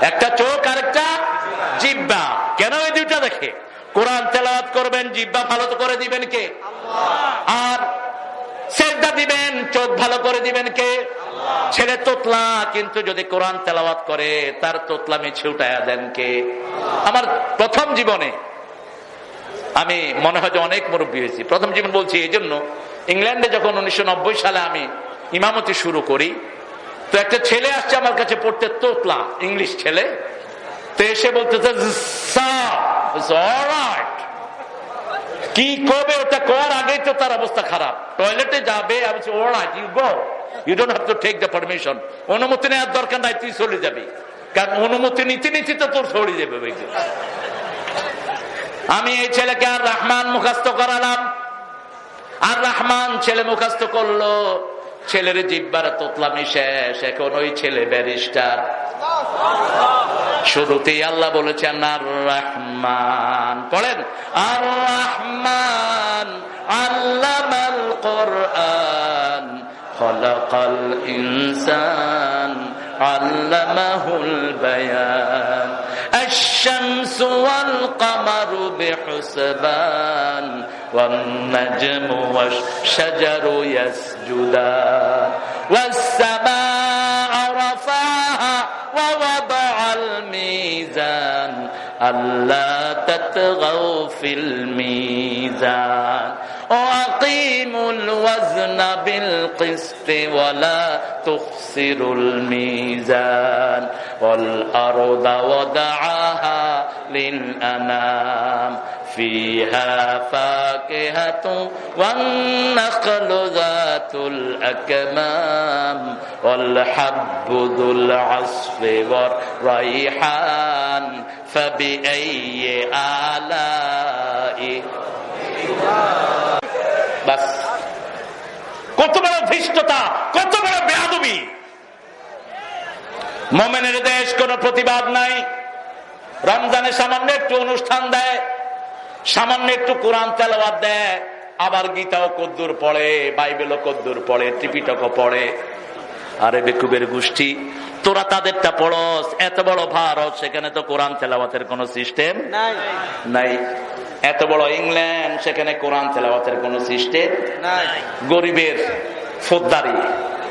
একটা চোখ আরেকটা জিহ্বা। কেন এই দুইটা দেখে? কোরআন তেলাওয়াত করবেন, জিহ্বা ভালো করে দিবেন কে? আল্লাহ। আর সেজদা দিবেন, চোখ ভালো করে দিবেন কে? আল্লাহ। ছেলে তোতলা, কিন্তু যদি কোরআন তেলাওয়াত করে তার তোতলামি ছুটায়া দেন কে? আল্লাহ। আমার প্রথম জীবনে, আমি মনে হয় যে অনেক মুরব্বী হয়েছি, প্রথম জীবন বলছি এই জন্য, ইংল্যান্ডে যখন 1990 সালে আমি ইমামতি শুরু করি, তো একটা ছেলে আসছে আমার কাছে পড়তে, তোতলা ইংলিশ ছেলে। তো এসে বলতেছে কি করবে, ওটা করার আগেই তো তার অবস্থা খারাপ, টয়লেটে যাবে। আমি alright, you go, you don't have to take the permission. অনুমতি নেওয়ার দরকার নাই, তুই চলে যাবি, কারণ অনুমতি নিতে নিতে তো তোর চলে যাবে। আমি এই ছেলেকে আর রহমান মুখস্থ করালাম, আর রহমান ছেলে মুখস্থ করলো, ছেলের জিব্বার তোতলামি শেষ, এখন ওই ছেলে ব্যারিস্টার। শুরুতেই আল্লাহ বলেছেন আর রহমান, পড়েন আর রহমান আল্লামাল কোরআন খলাকাল ইনসান আল্লামাহুল বায়ান الشمس والقمر بحسبان والنجم والشجر يسجدان والسماء رفعها ووضع الميزان ألا تطغوا في الميزان وأقيموا الوزن بالقسط ولا تخسروا الميزان والأرض وضعها للأنام فيها فاكهة والنخل ذات الأكمام والحب ذو العصف والريحان فبأي آلاء বাস। কত বড় ধৃষ্টতা, কত বড় বেয়াদবি! মোমেনের দেশ কোন প্রতিবাদ নাই। রমজানে সামান্য একটু অনুষ্ঠান দেয়, সামান্য একটু কোরআন তেলাওয়াত দেয়, আবার গীতাও কদ্দুর পড়ে, বাইবেলও কদ্দুর পড়ে, ত্রিপিটকও পড়ে। আরে বেকুবের গোষ্ঠী, তোরা তাদেরটা পড়স, এত বড় ভারত, সেখানে তো কোরআন তেলাওয়াতের কোন সিস্টেম নাই। এত বড় ইংল্যান্ড, সেখানে কোরআন তেলাওয়াতের কোন সিস্টেম নাই। গরিবের ফৌজদারি,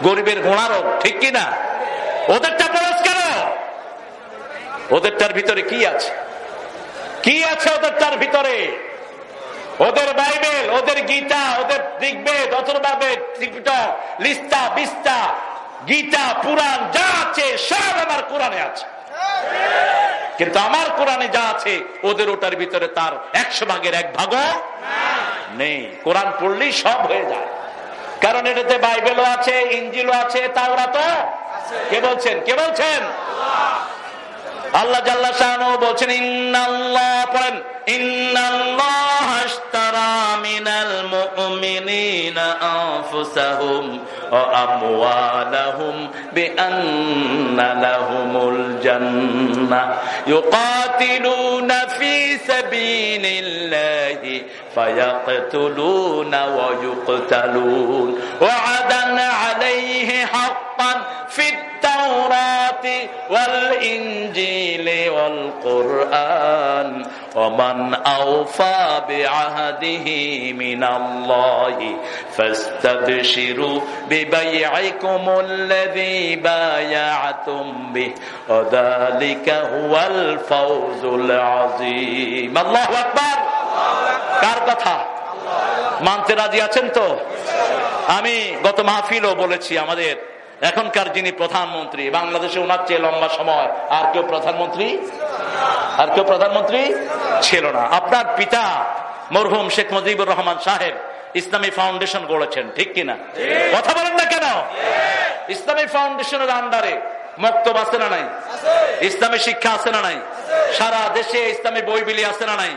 গরিবের ঘোড়ারও, ঠিক কিনা? ওদেরটা পড়স কেন? ওদেরটার ভিতরে কি আছে? কি আছে ওদেরটার ভিতরে? ওদের বাইবেল, ওদের গীতা, ওদের ঋগ্বেদ, অথর্ববেদ, ত্রিপিটক, লিস্তা, বিস্তা, গীতা, পুরাণ যা আছে সব আমার কোরআনে আছে। কিন্তু আমার কোরআনে যা আছে ওদের ওটার ভিতরে তার 100 ভাগের 1 ভাগও নেই। কোরআন পড়লেই সব হয়ে যায়, কারণ এটাতে বাইবেলও আছে, ইঞ্জিলও আছে, তাওরাতও। কে বলছেন? কে বলছেন? আল্লাহ জাল্লা শাআনহু বলছেন ইন্নাল্লাহ, পড়েন ইন্নাল্লাহ আশতারা মিনাল মুমিনিনা আনফুসাহুম ওয়া আমওয়ালাহুম বিআন্না লাহুমুল জান্নাহ ইউকাতিলুনা ফি সাবিলিল্লাহি ফায়াকতুলুনা ওয়া ইউকতালুন ওয়া'দান আলাইহি হাক্কান ফিত التوراة والإنجيل والقرآن ومن أوفى بعهده من الله فاستبشروا ببيعكم الذي بايعتم به وذلك هو الفوز العظيم الله أكبر কার কথা মানতে রাজি আছেন তো? আমি গত মাহফিলও বলেছি, আমাদের এখনকার যিনি প্রধানমন্ত্রী, বাংলাদেশে ওনার চেয়ে লম্বা সময় আর কেউ প্রধানমন্ত্রী ছিল না। আপনার পিতা মরহুম শেখ মুজিবুর রহমান সাহেব ইসলামী ফাউন্ডেশন গড়েছেন, ঠিক কিনা? কথা বলেন না কেন? ইসলামী ফাউন্ডেশনের আন্ডারে মক্তব আছে না নাই? ইসলামী শিক্ষা আছে না নাই? সারা দেশে ইসলামী বই বিলি আছে না নাই?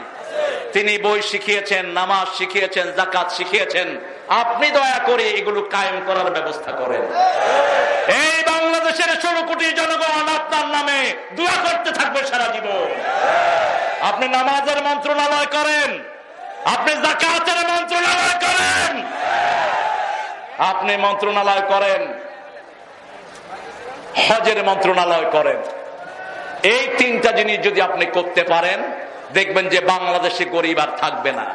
তিনি বই শিখিয়েছেন, নামাজ শিখিয়েছেন, যাকাত শিখিয়েছেন। আপনি দয়া করে এগুলো কায়েম করার ব্যবস্থা করেন। এই বাংলাদেশের 16 কোটি জনগণ আপনার নামে দোয়া করতে থাকবে সারা জীবন। আপনি নামাজের মন্ত্রণালয় করেন, আপনি যাকাতের মন্ত্রণালয় করেন, আপনি মন্ত্রণালয় করেন, হজের মন্ত্রণালয় করেন। এই 3টা জিনিস যদি আপনি করতে পারেন, দেখবেন যে বাংলাদেশে গরিব আর থাকবে না।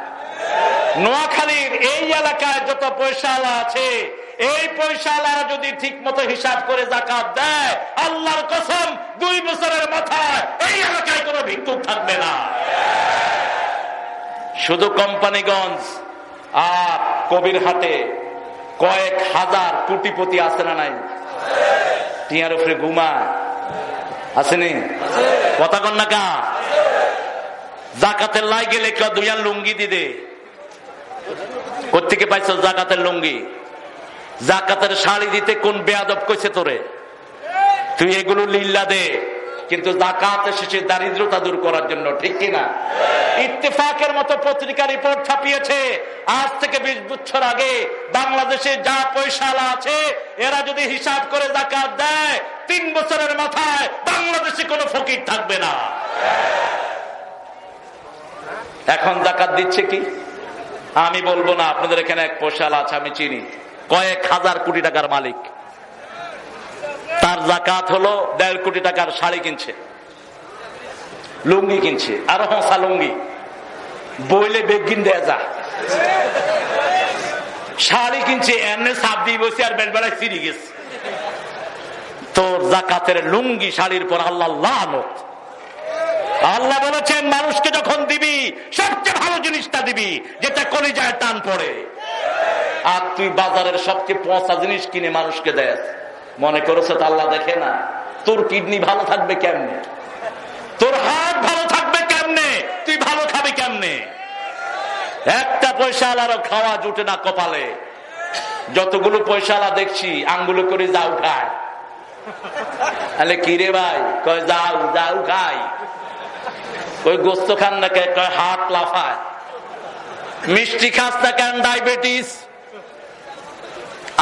নোয়াখালীর এই এলাকায় যত পয়সাওয়ালা আছে, এই পয়সাওয়ালারা যদি ঠিক মতো হিসাব করে যাকাত দেয়, আল্লাহর কসম 2 বছরের মাথায় এই এলাকায় কোনো ভিক্ষুক থাকবে না। শুধু কোম্পানিগঞ্জ আর কবিরহাটে কয়েক হাজার কোটিপতি আছে না নাই? টিয়ার উপরে ঘুমা আসেনি? কথা কন না কা? জাকাতের লাই গেলে কেউ 2 লুঙ্গি দিদে। কোথেকে পাইছ জাকাতের লুঙ্গি? জাকাতের শাড়ি দিতে কোন বেয়াদব কইছে তোরে? তুই এগুলো লিল্লা দে, কিন্তু যাকাত এসেছে দারিদ্রতা দূর করার জন্য, ঠিক কিনা? ইত্তেফাকের মতো পত্রিকা রিপোর্ট ছাপিয়েছে আজ থেকে 20 বছর আগে বাংলাদেশে যা পয়সাওয়ালা আছে এরা যদি হিসাব করে যাকাত দেয় 3 বছরের মাথায় বাংলাদেশে কোনো ফকির থাকবে না। এখন যাকাত দিচ্ছে কি আমি বলবো না, আপনাদের এখানে এক পয়সাওয়ালা আছে আমি চিনি, কয়েক হাজার কোটি টাকার মালিক, তার যাকাত হলো 1.5 কোটি টাকার শাড়ি কিনছে, লুঙ্গি কিনছে, আরো হসা লুঙ্গি বইলে বেগিন দেয়া যা, শাড়ি কিনছে এমনি সাপ দিয়ে বসে আর বেলবেলায় ফিরে গেছে। তোর যাকাতের লুঙ্গি শাড়ির পর আল্লাহ লানত। আল্লাহ বলেছেন মানুষকে যখন দিবি সবচেয়ে ভালো জিনিসটা দিবি যেটা কলিজায় টান পড়ে। আর তুই বাজারের সবচেয়ে পচা জিনিস কিনে মানুষকে দেয়, মনে করেছে তো আল্লাহ দেখে না? তোর কিডনি ভালো থাকবে কেমনে, তোর হার্ট ভালো থাকবে কেমনে, তুই ভালো খাবি কেমনে? একটা পয়সাওয়ালারও খাওয়া জুটে না কপালে। যতগুলো পয়সাওয়ালা দেখছি আঙ্গুলে করে যাও খায়। আলে কি রে ভাই? কয় যাও যাও খাই। ওই গোস্ত খান না কে? কয় হার্ট লাফায়। মিষ্টি খাস না কেন? ডায়াবেটিস।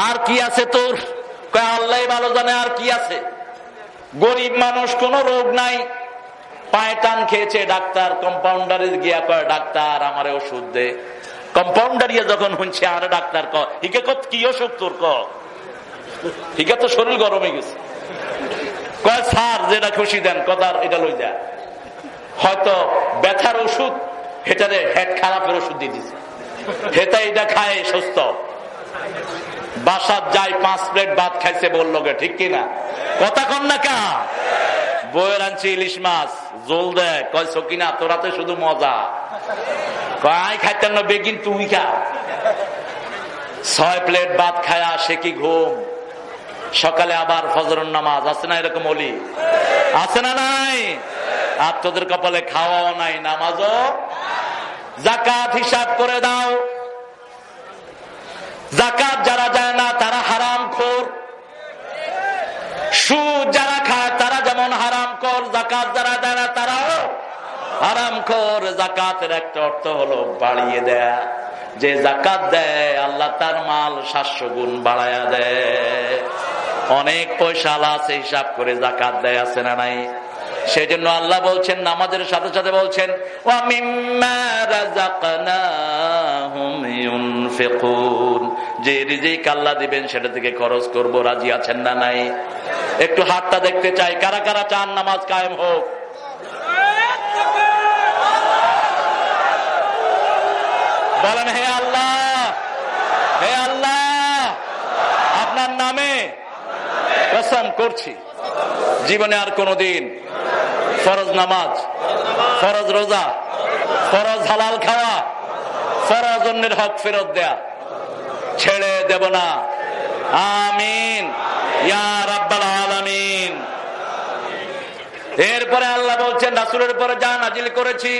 আর কি আছে তোর? কয় আল্লাহ ভালো জানে আর কি আছে। গরিব মানুষ, কোনো রোগ নাই, পায়ে টান খেয়েছে, ডাক্তার কম্পাউন্ডারে গিয়া কয় ডাক্তার আমারে ওষুধ দে। কম্পাউন্ডারিয়া যখন শুনছে আরে ডাক্তার হিকে কি অসুখ তোর? হিকে তো শরীর গরম হয়ে গেছে। কয় স্যার যেটা খুশি দেন, কথার এটা লই যা। হয়তো ব্যথার ওষুধ, হেটারে হেড খারাপের ওষুধ দিয়ে দিছে, হেটা এটা খায় সুস্থ। বাসার যাই 5 প্লেট ভাত খাইছে বললো গে, ঠিক কিনা? কথা কন না কা? বইয়ের আনছি ইলিশ মাছ, জল দেয়, কয় সকিনা তোরাতে শুধু মজা। কয় খাইতেন না বেগিন তুই খা। 6 প্লেট ভাত খায়া সে কি ঘুম। সকালে আবার ফজরের নামাজ, আছে না এরকম অলি? আছে না নাই? আর তোদের কপালে খাওয়াও নাই, নামাজও। যাকাত হিসাব করে দাও। যাকাত যারা যায় না তারা হারামখোর। সুদ যারা খায় তারা যেমন হারামখোর, যাকাত যারা দেয় না তারাও হারামখোর। যাকাতের একটা অর্থ হলো বাড়িয়ে দেয়া। যে যাকাত দেয় আল্লাহ তার মাল 700 গুণ বাড়ায়া দেয়। অনেক পয়সা আছে হিসাব করে যাকাত দেয়, আছে না নাই? সেই জন্য আল্লাহ বলছেন, নামাজের সাথে সাথে বলছেন ওয়া মিম্মা রাযাকনাহুম ইউনফিকুন, যে রিজিক আল্লাহ দিবেন সেটা থেকে খরচ করব। রাজি আছেন না নাই? একটু হাতটা দেখতে চাই, কারা কারা চান নামাজ কায়েম হোক? বলেন হে আল্লাহ, হে আল্লাহ, আপনার নামে কসম করছি জীবনে আর কোনদিন ফরজ নামাজ, ফরজ রোজা, ফরজ হালাল খাওয়া, ফরজ অন্যের হক ফেরত দেয়া ছেড়ে দেব না। আমিন ইয়া রাব্বাল আলামিন। এরপরে আল্লাহ বলছেন রাসূলের উপরে যা নাজিল করেছি,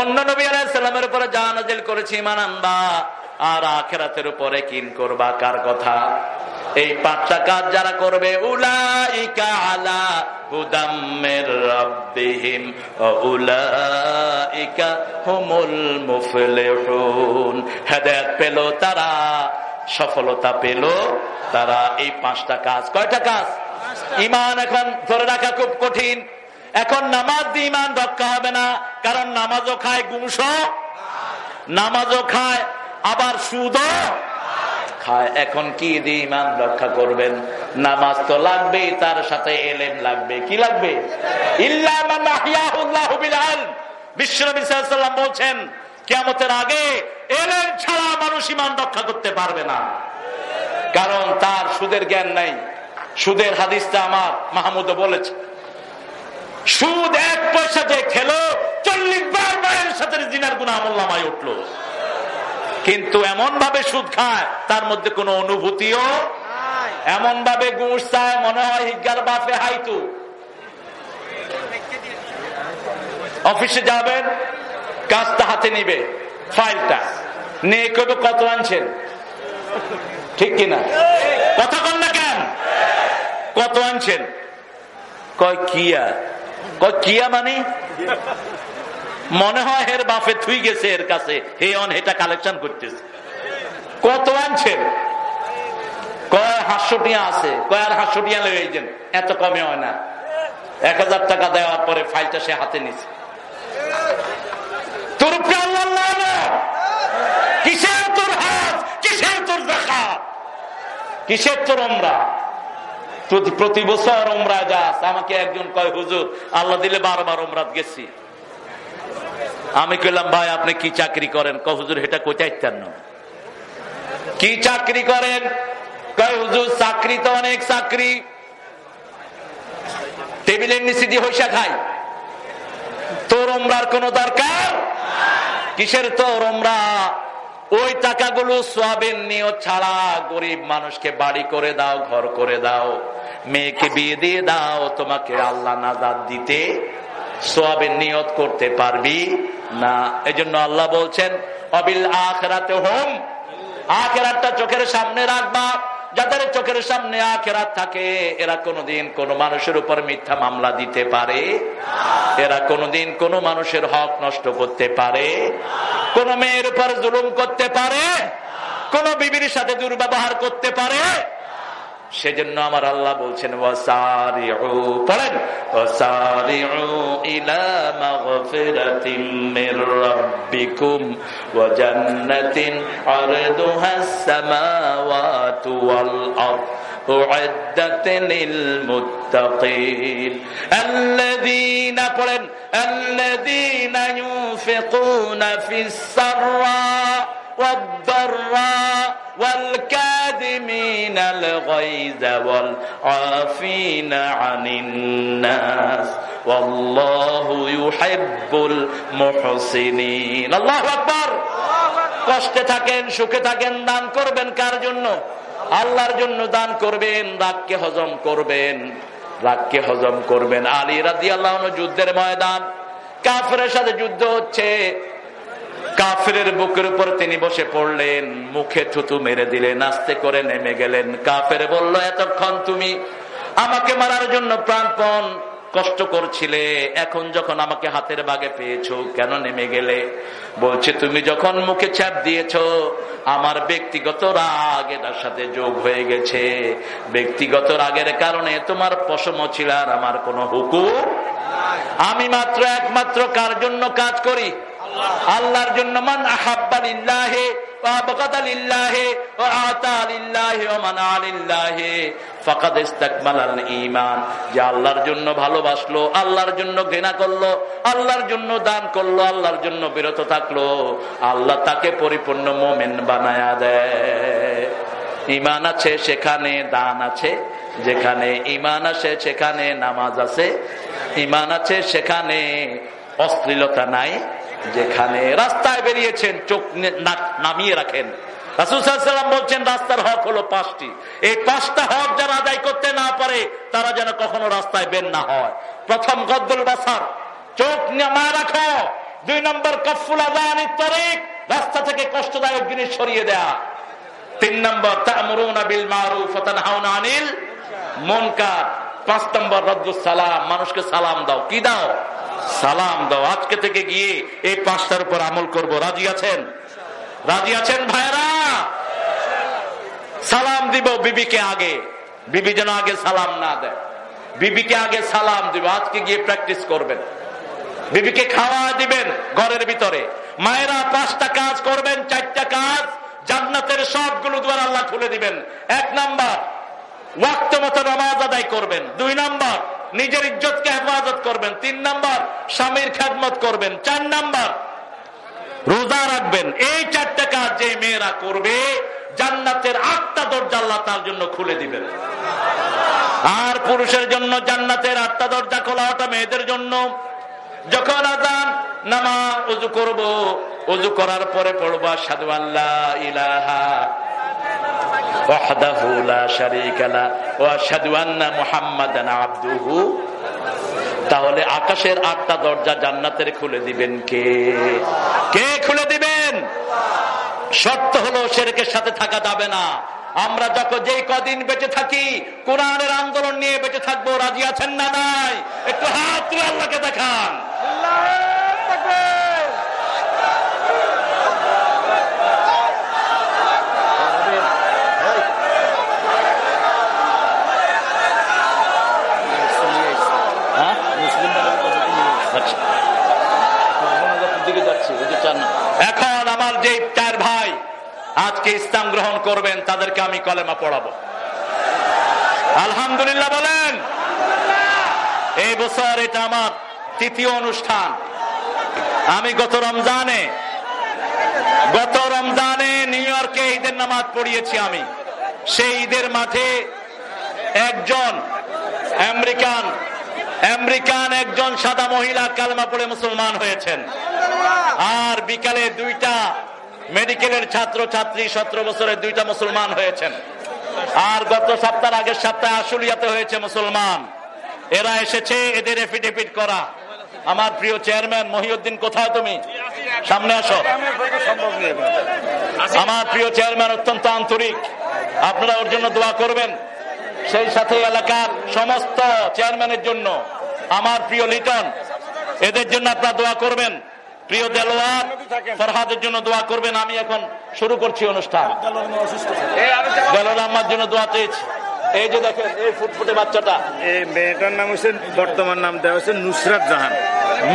অন্য নবী আলাইহিস সালামের উপরে যা নাজিল করেছি ঈমান আনবা আর আখিরাতের উপরে কিন করবা। কার কথা? এই 5টা কাজ যারা করবে, উলাইকা আলা হুদাম মির রাব্বিহিম ওয়া উলাইকা হুমুল মুফলিহুন। হেদায়েত পেল তারা, সফলতা পেল তারা। এই 5টা কাজ। কয়টা কাজ? ঈমান এখন ধরে রাখা খুব কঠিন। এখন নামাজ দিয়ে ঈমান রক্ষা হবে না, কারণ নামাজও খায় ঘুষও, নামাজও খায় আবার সুদও খায়। এখন কি দিয়ে ঈমান রক্ষা করবেন? নামাজ তো লাগবেই, তার সাথে ইলম লাগবে। কি লাগবে? ইল্লা মান আহইয়াহুল্লাহু বিল ইলম। বিশ্বনবী সাল্লাল্লাহু আলাইহি ওয়াসাল্লাম বলছেন কিয়ামতের আগে ইলম ছাড়া মানুষ ঈমান রক্ষা করতে পারবে না, কারণ তার সুদের জ্ঞান নাই। সুদের হাদিসটা আমার মাহমুদও বলেছে, সুদ 1 পয়সা যে খেলো 40 বার মায়ের সাথে জিনার গুনাহ আমলনামায় উঠলো। কিন্তু এমন ভাবে সুদ খায় তার মধ্যে কোনো অনুভূতিও, এমন ভাবে ঘুষ চায় মনে হয় হিগার বাপে হাইতু। অফিসে যাবেন, কাজটা হাতে নিবে, ফাইলটা নিয়ে কবে কত আনছেন, ঠিক কিনা? কথা বল না কেন? কত আনছেন? কয় কি আর কিয়া মানে মনে হয় এর বাপে থুই গেছে এর কাছে, হে অন এটা কালেকশন করতেছে। কত আনছেন? কয় 500 টিয়া আছে। কয় আর 500 টিয়া লয়ে যান, এত কমে হয় না। 1000 টাকা দেওয়ার পরে ফাইলটা সে হাতে নিছে। তোর কিসের তোর হাত, কিসের তোর যাকাত, কিসের তোর উমরা? প্রতি বছর উমরা যাস। আমাকে একজন কয় হুজুর আল্লাহ দিলে 12 বার উমরাত গেছি। আমি কইলাম ভাই আপনি কি চাকরি করেন? কয় হুজুর এটা কোথায় জানেন? কি চাকরি করেন? কয় হুজুর চাকরি তো অনেক চাকরি, টেবিলের নিচে দিয়ে হইসা খাই। তোর উমরার কোন দরকার? কিসের তোর উমরা? ওই টাকাগুলো সওয়াবের নিয়ত ছাড়া গরিব মানুষকে বাড়ি করে দাও, ঘর করে দাও, মেয়েকে বিয়ে দিয়ে দাও, তোমাকে আল্লাহ নাজাত দিতে সওয়াবের নিয়ত করতে পারবি না। এজন্য আল্লাহ বলছেন অবিল আখিরাতে হুম, আখিরাতটা চোখের সামনে রাখবা। যাদের চোখের সামনে আখিরাত থাকে এরা কোনোদিন কোন মানুষের উপর মিথ্যা মামলা দিতে পারে, এরা কোনোদিন কোন মানুষের হক নষ্ট করতে পারে, কোন মেয়ের উপর জুলুম করতে পারে, কোন বিবির সাথে দুর্ব্যবহার করতে পারে। সেজন্য আমার আল্লাহ বলছেন ওয়াসারিউ, পড়েন ওয়াসারিউ ইলা মাগফিরাতিম মির রাব্বিকুম ওয়া জান্নাতিন আরদুহাস সামাওয়াতু ওয়াল আরদ উইদ্দাত লিল মুত্তাকিন আল্লাযীনা, পড়েন আল্লাযীনা ইউনফিকুনা ফিস সাররা والضراء والكاظمين الغيظ والعافين عن الناس والله يحب المحسنين। আল্লাহু আকবার। কষ্টে থাকেন, সুখে থাকেন, দান করবেন কার জন্য? আল্লাহর জন্য দান করবেন। রাগকে হজম করবেন, রাগকে হজম করবেন। আলী রাদিয়াল্লাহু আনহু যুদ্ধের ময়দান, কাফেরের সাথে যুদ্ধ হচ্ছে, কাফেরের বুকের উপর তিনি বসে পড়লেন, মুখে থুতু মেরে দিলেন, আস্তে করে নেমে গেলেন। কাফের বলল এতক্ষণ তুমি আমাকে মারার জন্য প্রাণপণ কষ্ট করছিলে, এখন যখন আমাকে হাতের বাগে পেয়েছো কেন নেমে গেলে? বলছে তুমি যখন মুখে ছাপ দিয়েছো আমার ব্যক্তিগত রাগ এটার সাথে যোগ হয়ে গেছে, ব্যক্তিগত রাগের কারণে তোমার পশম ছিল আর আমার কোনো হুকুম। আমি মাত্র একমাত্র কার জন্য কাজ করি? আল্লাহর জন্য। মান আহাব্বা লিল্লাহি ওয়া আবগাদা লিল্লাহি ওয়া আতা লিল্লাহি ওয়া মানা লিল্লাহি ফাকাদ ইসতাকমালাল ঈমান। যে আল্লাহর জন্য ভালোবাসলো, আল্লাহর জন্য ঘৃণা করলো, আল্লাহর জন্য দান করলো, আল্লাহর জন্য বিরত থাকলো, আল্লাহ তাকে পরিপূর্ণ মুমিন বানায়া দেয়। ঈমান আছে সেখানে দান আছে, যেখানে ঈমান আছে সেখানে নামাজ আছে, ঈমান আছে সেখানে অশ্লীলতা নাই, যেখানে রাস্তায় বেরিয়েছেন চোখ নামিয়ে রাখেন। রাসূল সাল্লাল্লাহু আলাইহি ওয়াসাল্লাম বলছেন রাস্তার হক হলো 5টি, এই 5টা হক যারা আদায় করতে না পারে তারা যেন কখনো রাস্তায় বের না হয়। প্রথম গদ্দুল বাসার, চোখ নামায় রাখো। 2 নম্বর কাফুল আযানিত তারিক, রাস্তা থেকে কষ্টদায়ক জিনিস সরিয়ে দেয়া। 3 নম্বর তা'মুরুনা বিল মারুফ ওয়া তানহাউনা আনিল মুনকার। 5 নম্বর রাদ্দুস সালাম, মানুষকে সালাম দাও। কি দাও? সালাম দাও। আজকে থেকে গিয়ে এই 5টার উপর আমল করব। রাজি আছেন? রাজি আছেন ভাইরা? সালাম দিব বিবিকে আগে, বিবি যেন আগে সালাম না দেয়, বিবিকে আগে সালাম দিব। আজকে গিয়ে প্র্যাকটিস করবেন। বিবিকে খাওয়া দিবেন ঘরের ভিতরে। মায়েরা 5টা কাজ করবেন, 4টা কাজ জান্নাতের সবগুলো দুয়ার আল্লাহ খুলে দিবেন। 1 নাম্বার ওয়াক্ত মতো নামাজ আদায় করবেন। 2 নাম্বার নিজের ইজ্জতকে হেফাজত করবেন। 3 নাম্বার স্বামীর খেদমত করবেন। 4 নাম্বার রোজা রাখবেন। এই 4টা কাজ যে মেয়েরা করবে জান্নাতের 8টা দরজা আল্লাহ তার জন্য খুলে দিবেন। আর পুরুষের জন্য জান্নাতের 8টা দরজা খোলা, ওটা মেয়েদের জন্য। যখন আযান নামাজ ওযু করব, ওযু করার পরে পড়ব আশহাদু আল্লা ইলাহা ওয়াহদাহু লা শারীকা লা ওয়া আশহাদু আন্না মুহাম্মাদান আবদুহু। তাহলে আকাশের 8টা দরজা জান্নাতের খুলে দিবেন কে? কে খুলে দিবেন? শর্ত হলো শিরকের সাথে থাকা যাবে না, আমরা যখন যেই কদিন বেঁচে থাকি কোরআনের আন্দোলন নিয়ে বেঁচে থাকবো। রাজি আছেন না নাই? একটু হাত তুলে আল্লাহকে দেখান। এখন আমার যে 4 ভাই আজকে ইসলাম গ্রহণ করবেন তাদেরকে আমি কলেমা পড়াবো। আলহামদুলিল্লাহ বলেন। এই বছর এটা আমার 3য় অনুষ্ঠান। আমি গত রমজানে নিউ ইয়র্কে ঈদের নামাজ পড়িয়েছি। আমি সেই ঈদের মাঠে একজন আমেরিকান একজন সাদা মহিলা কালেমা পড়ে মুসলমান হয়েছেন। আর বিকালে 2টা মেডিকেলের ছাত্রছাত্রী 17 বছরের 2টা মুসলমান হয়েছেন। আর গত সপ্তাহ আগের সপ্তাহে আশুলিয়াতে হয়েছে মুসলমান। এরা এসেছে এদের এফিডেভিট করা। আমার প্রিয় চেয়ারম্যান মহিউদ্দিন, কোথায় তুমি? সামনে আসো। আমার প্রিয় চেয়ারম্যান অত্যন্ত আন্তরিক, আপনারা ওর জন্য দোয়া করবেন। সেই সাথে এলাকার সমস্ত চেয়ারম্যানের জন্য, আমার প্রিয় লিটন, এদের জন্য আপনারা দোয়া করবেন। প্রিয় দেলোয়ার, ফরহাদের জন্য দোয়া করবেন। আমি এখন শুরু করছি অনুষ্ঠান। দেলোয়ার আমার জন্য দোয়া চেয়েছি। এই যে দেখেন এই ফুটফুটে বাচ্চাটা, এই মেয়েটার নাম হচ্ছে, বর্তমান নাম দেওয়া হচ্ছে নুসরাত জাহান।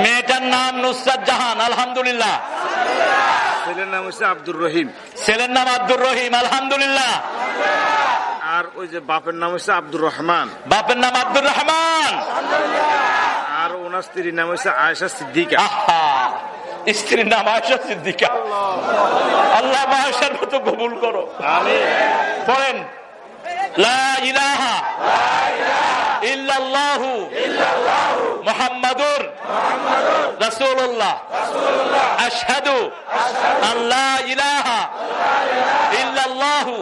মেয়েটার নাম নুসরাত জাহান, আলহামদুলিল্লাহ। ছেলের নাম হচ্ছে আব্দুর রহিম। ছেলের নাম আব্দুর রহিম, আলহামদুলিল্লাহ। আর ওই যে বাপের নাম হচ্ছে আব্দুর রহমান। বাপের নাম আব্দুর রহমান। আর ওনার স্ত্রীর নাম হচ্ছে আয়েশা সিদ্দিকা। স্ত্রীর নাম আয়েশা সিদ্দিকা। আল্লাহ আয়েশার মতো কবুল করো, আমিন। পড়েন লা ইলাহা ইল্লাল্লাহু মুহাম্মাদুর রাসূলুল্লাহ আশহাদু আল্লা ইলাহা ইল্লাল্লাহু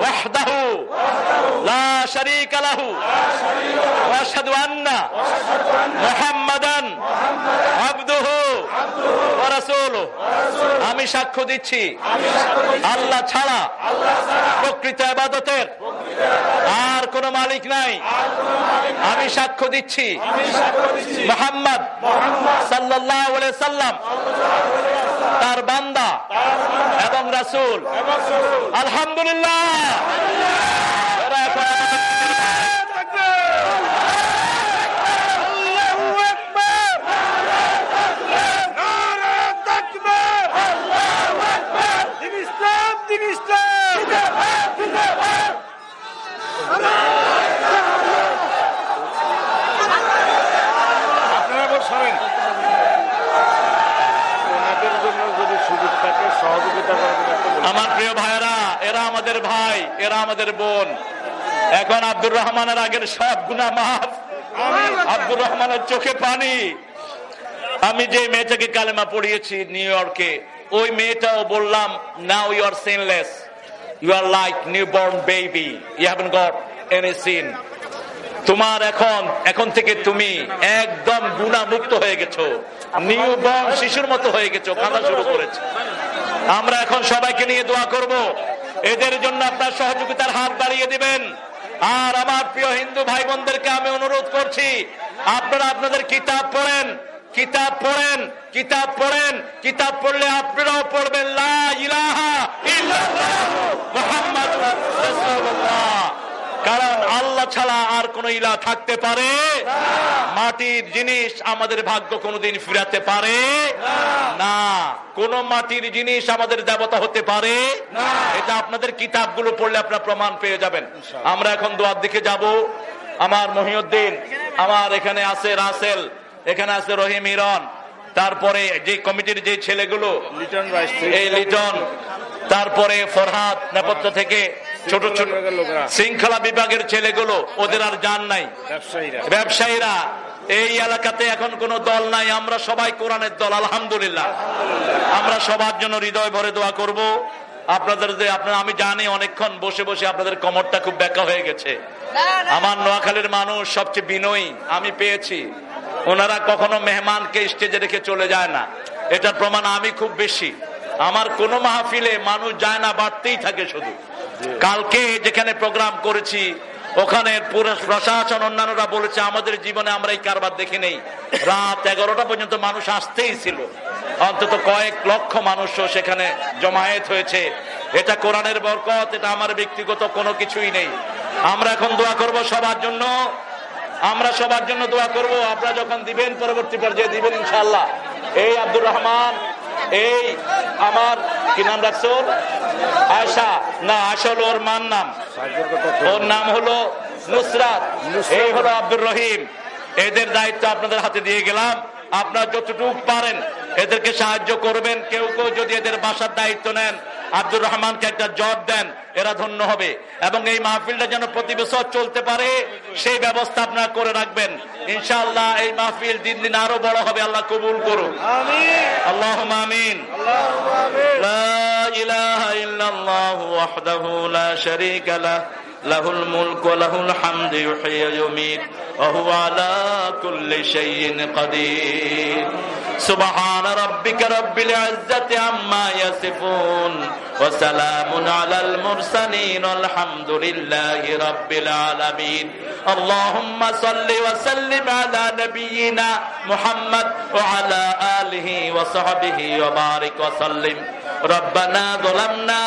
ওয়াহদাহু লা শারীকা লাহু ওয়া আশহাদু আন্না মুহাম্মাদান আবদুহু ওয়া রাসূলুহু। আমি সাক্ষ্য দিচ্ছি আল্লাহ ছাড়া প্রকৃত ইবাদতের আর কোন মালিক নাই। আমি সাক্ষ্য দিচ্ছি মুহাম্মদ সাল্লাল্লাহু আলাইহি সাল্লাম তার বান্দা এবং রাসূল। আলহামদুলিল্লাহ। আমার প্রিয় ভাইরা, এরা আমাদের ভাই, এরা আমাদের বোন। এখন আব্দুর রহমানের আগের সব গুনাহ মাফ। আব্দুর রহমানের চোখে পানি। আমি যে মেয়েটাকে কালেমা পড়িয়েছি নিউ ইয়র্কে, ওই মেয়েটাও বললাম, now you are sinless, you are like newborn baby, you haven't got any sin. তোমার এখন থেকে তুমি একদম গুনাহ মুক্ত হয়ে গেছো, নিউবর্ন শিশুর মতো হয়ে গেছো, কাঁদা শুরু করেছে। আমরা এখন সবাইকে নিয়ে দোয়া করব। এদের জন্য আপনার সহযোগিতার হাত বাড়িয়ে দিবেন। আর আমার প্রিয় হিন্দু ভাই বোনদেরকে আমি অনুরোধ করছি, আপনারা আপনাদের কিতাব পড়েন, কিতাব পড়েন, কিতাব পড়েন। কিতাব পড়লে আপনারাও পড়বেন লা ইলাহা ইল্লাল্লাহু মুহাম্মাদুর রাসূলুল্লাহ। কারণ আল্লাহ ছাড়া আর কোন ইলাহ থাকতে পারে? মাটির জিনিস আমাদের ভাগ্য কোনোদিন ফিরাতে পারে না। কোন মাটির জিনিস আমাদের দেবতা হতে পারে না। এটা আপনাদের কিতাবগুলো পড়লে আপনারা প্রমাণ পেয়ে যাবেন। আমরা এখন দোয়ার দিকে যাব। আমার মহিউদ্দিন, আমার এখানে আছে রাসেল, এখানে আছে রহিম হিরন, তারপরে যে কমিটির যে ছেলেগুলো, এই লিটন, তারপরে ফরহাদ নেপথ্য থেকে ছোট ছোট শৃঙ্খলা বিভাগের ছেলেগুলো, ওদের আর জান নাই। ব্যবসায়ীরা, এই এলাকাতে এখন কোন দল নাই, আমরা সবাই কোরআনের দল। আলহামদুলিল্লাহ। আমরা সবার জন্য হৃদয় ভরে দোয়া করব। আপনাদের যে আমি জানি অনেকক্ষণ বসে বসে আপনাদের কমরটা খুব ব্যাকা হয়ে গেছে। আমার নোয়াখালীর মানুষ সবচেয়ে বিনয়ী আমি পেয়েছি। ওনারা কখনো মেহমানকে স্টেজে রেখে চলে যায় না। এটার প্রমাণ আমি খুব বেশি। আমার কোন মাহফিলে মানুষ যায় না, বাড়তেই থাকে শুধু। কালকে যেখানে প্রোগ্রাম করেছি ওখানে পুরো প্রশাসন অন্যান্যরা বলেছে আমাদের জীবনে আমরা এই কারবার দেখি নেই। রাত 11টা পর্যন্ত মানুষ আসতেই ছিল, অন্তত কয়েক লক্ষ মানুষও সেখানে জমায়েত হয়েছে। এটা কোরআনের বরকত, এটা আমার ব্যক্তিগত কোনো কিছুই নেই। আমরা এখন দোয়া করব সবার জন্য, আমরা সবার জন্য দোয়া করব। আপনারা যখন দিবেন পরবর্তী পর্যায়ে দিবেন ইনশাআল্লাহ। এই আব্দুর রহমান, এই আমার কি নাম রাখছো, আয়শা না, আসলে ওর মার নাম, ওর নাম হলো নুসরাত, এই হলো আব্দুর রহিম। এদের দায়িত্ব আপনাদের হাতে দিয়ে গেলাম। আপনারা যতটুকু পারেন এদেরকে সাহায্য করবেন। কেউ কেউ যদি এদের বাসার দায়িত্ব নেন, আব্দুর রহমানকে একটা জব দেন, এরা ধন্য হবে। এবং এই মাহফিলটা যেন প্রতি বছর চলতে পারে সেই ব্যবস্থা আপনারা করে রাখবেন ইনশাআল্লাহ। এই মাহফিল দিন দিন আরো বড় হবে, আল্লাহ কবুল করুন, আল্লাহুম্মা আমিন। লা ইলাহা ইল্লাল্লাহু ওয়াহদাহু লা শারীকা লাহু লাহুল মুলকু ওয়া লাহুল হামদু ইউহয়ী ওয়া ইউমীত ওয়া হুয়া আলা কুল্লি শাইইন কাদির। সুবহান রাব্বিকা রাব্বিল ইজ্জাতি আম্মা ইয়াসিফুন ওয়া সালামুন আলাল মুরসালিন আলহামদুলিল্লাহি রাব্বিল আলামিন। আল্লাহুম্মা সাল্লি ওয়া সাল্লিম আলা নাবিয়িনা মুহাম্মদ ওয়া আলা আলিহি ওয়া সাহবিহি ওয়া বারিক ওয়া সাল্লিম। ربنا ظلمنا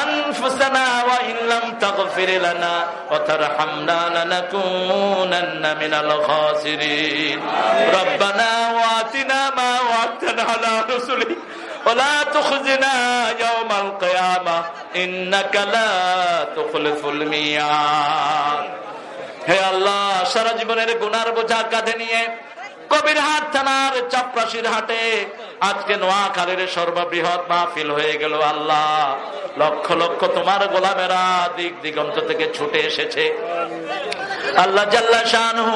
أنفسنا وإن لم تغفر لنا وترحمنا لنكونن من الخاسرين. ربنا وآتنا ما وعدتنا على رسلك ولا تخزنا يوم القيامة إنك لا تخلف الميعاد. হে আল্লাহ, সারা জীবনের গুনার বোঝা কাঁধে নিয়ে কবিরহাট থানার চাপরাশির হাটে আজকে নোয়াখালীর সর্ববৃহৎ মাহফিল হয়ে গেল। আল্লাহ, লক্ষ লক্ষ তোমার গোলামেরা দিক দিগন্ত থেকে ছুটে এসেছে। আল্লাহ জাল্লা শানুহু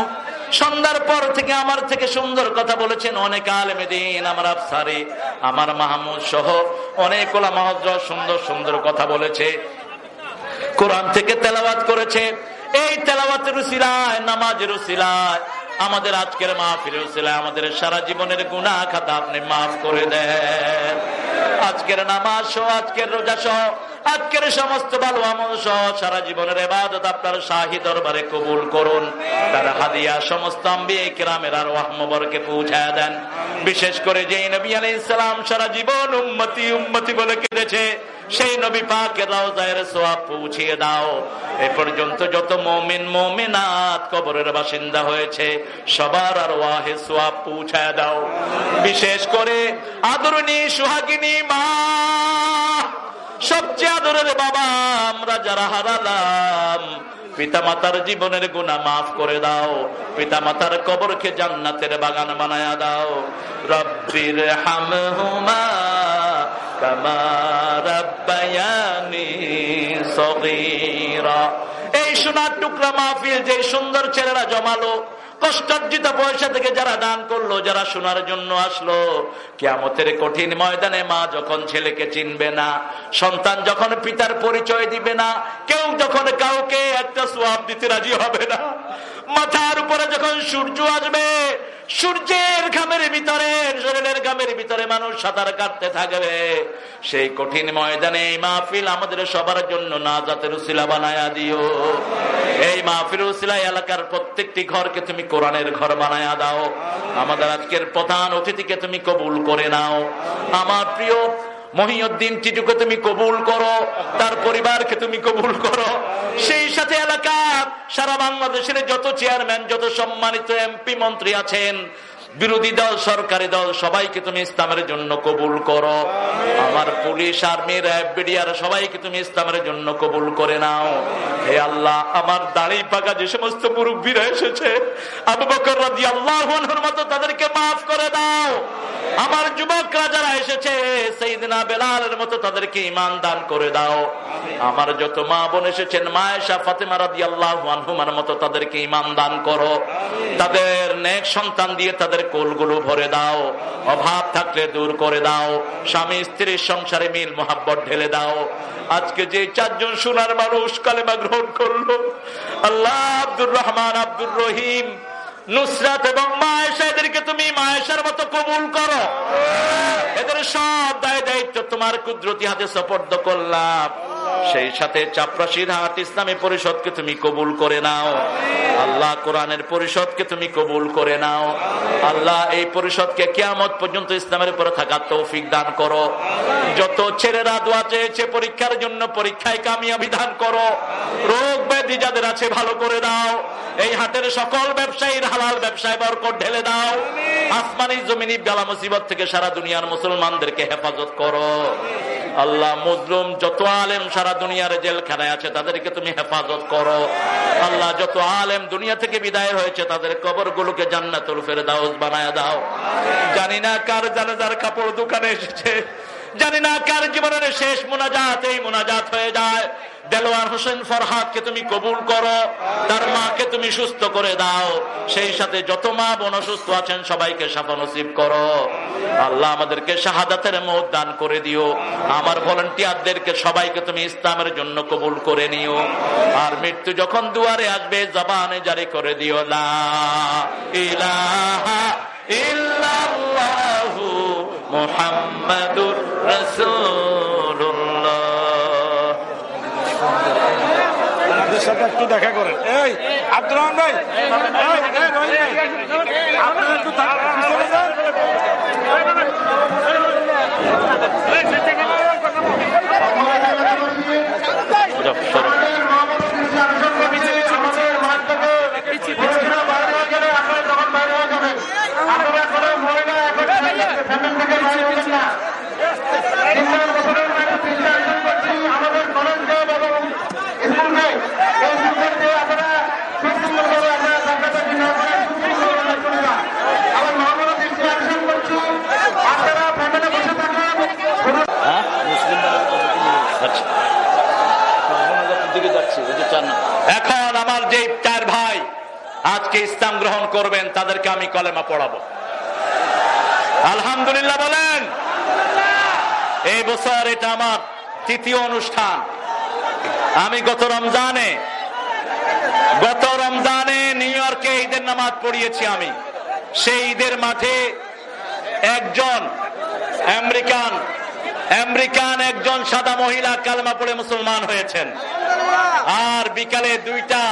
সন্ধ্যার পর থেকে আমার থেকে সুন্দর কথা বলেছেন অনেক আলেমে দ্বীন, আমার আফসারি, আমার মাহমুদ সহ অনেক ওলামা হযরত সুন্দর সুন্দর কথা বলেছে, কোরআন থেকে তেলাওয়াত করেছে। এই তেলাওয়াতের উসিলায়, নামাজের উসিলায়, আমাদের আজকের মাহফিলের উসিলায় আমাদের সারা জীবনের গুনাহ খাতা আপনি মাফ করে দেন। আজকের নামাজ সহ, আজকের রোজা সহ, আজকের সমস্ত ভালো আমল সহ সারা জীবনের ইবাদত আপনার শাহী দরবারে কবুল করুন। তার হাদিয়া সমস্ত আম্বিয়া কিরামের আরওয়াহ মুবারকে পৌঁছায় দেন। বিশেষ করে যেই নবী আলাইহিস সালাম সারা জীবন উম্মতি উম্মতি বলে কেঁদেছে, সেই নবী পাকের রওজায়ের সওয়াব পৌঁছিয়ে দাও। এ পর্যন্ত যত মুমিন মুমিনাত কবরের বাসিন্দা হয়েছে সবার আরওয়াহে সওয়াব পৌঁছায় দাও। বিশেষ করে আদরণী সুহাগিনী মা, সবচেয়ে আদরের বাবা আমরা যারা হারালাম, পিতামাতার জীবনের গুনাহ মাফ করে দাও। পিতামাতার কবরকে জান্নাতের বাগান বানায়া দাও। রব্বির হামহুমা কামা রাব্বায়ানি সগীরা। এই সোনার টুকরা মাহফিল যে সুন্দর ছেলেরা জমালো, কষ্টার্জিত পয়সা থেকে যারা দান করলো, যারা শোনার জন্য আসলো, কিয়ামতের কঠিন ময়দানে মা যখন ছেলেকে চিনবে না, সন্তান যখন পিতার পরিচয় দিবে না, কেউ যখন কাউকে একটা সওয়াব দিতে রাজি হবে না, মাথার উপরে যখন সূর্য আসবে, সূর্যের ঘামের ভিতরে, শরীরের ঘামের ভিতরে মানুষ সাঁতার কাটতে থাকবে, সেই কঠিন ময়দানে এই মাহফিল আমাদের সবার জন্য নাজাতের উসিলা বানায়া দিও। এই মাহফিল উসিলা এলাকার প্রত্যেকটি ঘরকে তুমি কোরআনের ঘর বানায়া দাও। আমাদের আজকের প্রধান অতিথিকে তুমি কবুল করে নাও। আমার প্রিয় মহিউদ্দিন টিটুকে তুমি কবুল করো, তার পরিবারকে তুমি কবুল করো। সেই সাথে এলাকার সারা বাংলাদেশের যত চেয়ারম্যান, যত সম্মানিত এমপি মন্ত্রী আছেন, বিরোধী দল, সরকারি দল, সবাইকে তুমি ইসলামের জন্য কবুল করো। আমার পুলিশ, আর্মি, র্যাব, বিডিআর সবাইকে তুমি ইসলামের জন্য কবুল করে নাও। হে আল্লাহ, আমার দাড়ি পাকা যে সমস্ত মুরব্বীরা এসেছে, আবু বকর রাদিয়াল্লাহু আনহুর মতো তাদেরকে মাফ করে দাও। আমার যুবকরা যারা এসেছে, সাইয়েদনা বেলালের মতো তাদেরকে ঈমান দান করে দাও। আমার যত মা বোন এসেছেন, মা আয়েশা, ফাতেমা রাদিয়াল্লাহু আনহুমার মতো তাদেরকে ঈমান দান করো। তাদের নেক সন্তান দিয়ে তাদের কোলগুলো ভরে দাও। অভাব থাকলে দূর করে দাও। স্বামী স্ত্রীর সংসারে মিল মোহাব্বত ঢেলে দাও। আজকে যে চারজন সোনার মানুষ কালেমা গ্রহণ করলো, আল্লাহ, আব্দুর রহমান, আব্দুর রহিম, নুসরাত এবং মা আয়েশা, এদেরকে তুমি মা আয়েশার মতো কবুল করো। এদের সব দায় দায়িত্ব তোমার কুদরতি হাতে সুপর্দ করলাম। সেই সাথে চাপরাশির হাট ইসলামী পরিষদকে তুমি কবুল করে নাও আল্লাহ। কোরআনের পরিষদকে তুমি কবুল করে নাও আল্লাহ। এই পরিষদকে কিয়ামত পর্যন্ত ইসলামের উপরে থাকার তৌফিক দান করো। যত ছেলেরা দোয়া চেয়েছে পরীক্ষার জন্য, পরীক্ষায় কামিয়াবি দান করো। রোগ ব্যাধি যাদের আছে ভালো করে দাও। এই হাটের সকল ব্যবসায়ীর হালাল ব্যবসায় বরকত ঢেলে দাও। আসমানি জমিনি বালা মুসিবত থেকে সারা দুনিয়ার মুসলমানদেরকে হেফাজত করো আল্লাহ। মজলুম যত আলেম সারা দুনিয়ার জেলখানায় আছে তাদেরকে তুমি হেফাজত করো আল্লাহ। যত আলেম দুনিয়া থেকে বিদায় হয়েছে তাদের কবরগুলোকে জান্নাতুল ফেরদাউস বানায় দাও। জানি না কার জানাজার কাপড় দোকানে এসেছে, জানি না কার জীবনের শেষ মুনাজাত এই মুনাজাত হয়ে যায়। দেলোয়ার হোসেন ফরহাদকে তুমি কবুল করো, তার মাকে তুমি সুস্থ করে দাও। সেই সাথে যত মা বোন অসুস্থ আছেন সবাইকে শাফা নসিব করো আল্লাহ। আমাদেরকে শাহাদাতের মওত দান করে দিও। আমার ভলান্টিয়ারদেরকে সবাইকে তুমি ইসলামের জন্য কবুল করে নিও। আর মৃত্যু যখন দুয়ারে আসবে জবানে জারি করে দিও লা ইলাহা ইল্লাল্লাহু মুহাম্মাদুর রাসূলুল্লাহ। আমাদের সাথে একটু দেখা করেন। এই আব্দুর রহমান ভাই, আপনারা একটু পিছনে যান। এখন আমার যে চার ভাই আজকে ইসলাম গ্রহণ করবেন তাদেরকে আমি কলেমা পড়াবো। আলহামদুলিল্লাহ বলেন। এই বছর এটা আমার তৃতীয় অনুষ্ঠান। আমি গত রমজানে নিউ ইয়র্কে ঈদের নামাজ পড়িয়েছি। আমি সেই ঈদের মাঠে একজন আমেরিকান একজন সাদা মহিলা কালেমা পড়ে মুসলমান হয়েছেন। আর বিকালে দুইটা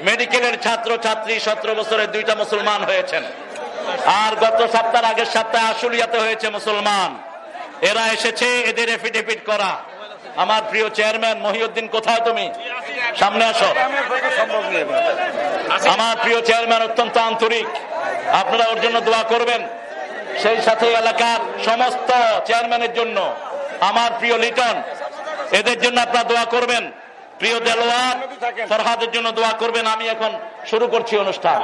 মেডিকেলের ছাত্র ছাত্রী 17 বছরের দুইটা মুসলমান হয়েছেন। আর গত সপ্তাহ আগের সপ্তাহে আশুলিয়াতে হয়েছে মুসলমান। এরা এসেছে এদের এফিডেভিট করা। আমার প্রিয় চেয়ারম্যান মহিউদ্দিন, কোথায় তুমি? সামনে আসো। আমার প্রিয় চেয়ারম্যান অত্যন্ত আন্তরিক, আপনারা ওর জন্য দোয়া করবেন। সেই সাথে এলাকার সমস্ত চেয়ারম্যানের জন্য, আমার প্রিয় লিটন, এদের জন্য আপনারা দোয়া করবেন। প্রিয় দেলোয়ার ফরহাদের জন্য দোয়া করবেন। আমি এখন শুরু করছি অনুষ্ঠান।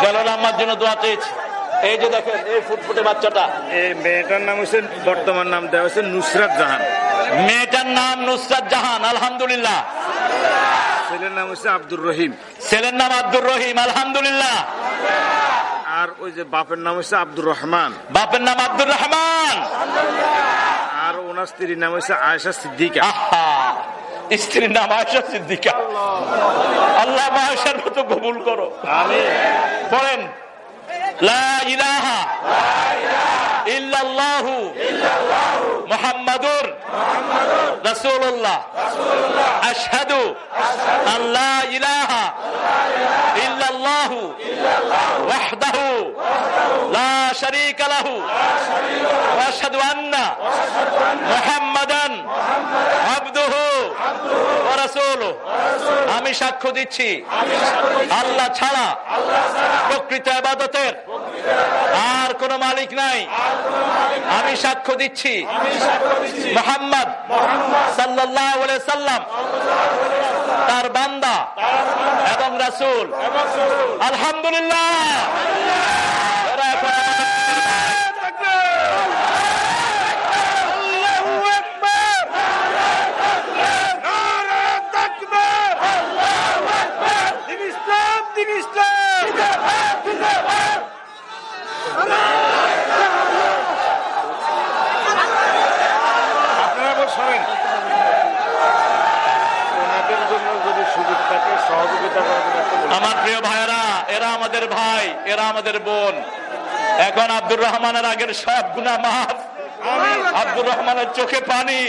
দেলোয়ার আম্মার জন্য দোয়া চেয়েছি। এই যে দেখেন এই ফুটফুটে বাচ্চাটা, এই মেয়েটার নাম হচ্ছে, বর্তমান নাম দেওয়া হচ্ছে নুসরাত জাহান। মেয়েটার নাম নুসরাত জাহান, আলহামদুলিল্লাহ। ছেলের নাম হচ্ছে আব্দুর রহিম। ছেলের নাম আব্দুর রহিম, আলহামদুলিল্লাহ। আর ওই যে বাপের নাম হচ্ছে আব্দুর রহমান। বাপের নাম আব্দুর রহমান। আর ওনার স্ত্রীর নাম হচ্ছে আয়েশা সিদ্দিকা। স্ত্রীর নাম আয়েশা সিদ্দিকা। আল্লাহ আয়েশার মতো কবুল করো, আমিন। বলেন লা ইলাহা ইল্লাল্লাহু মুহাম্মাদুর রাসূলুল্লাহ। আশহাদু আল্লা ইলাহা ইল্লাল্লাহু ওয়াহদাহু লা শারীকা লাহু ওয়া আশহাদু আন্না মুহাম্মাদান আবদুহু ওয়া রাসূলুহু। আমি সাক্ষ্য দিচ্ছি আল্লাহ ছাড়া প্রকৃত ইবাদতের আর কোন মালিক নাই। আমি সাক্ষ্য দিচ্ছি মুহাম্মদ সাল্লাল্লাহু আলাইহি সাল্লাম তার বান্দা এবং রাসূল। আলহামদুলিল্লাহ। আমার প্রিয় ভাইয়েরা, এরা আমাদের ভাই, এরা আমাদের বোন। এখন আব্দুর রহমানের আগের সব গুনাহ মাফ। আব্দুর রহমানের চোখে পানি।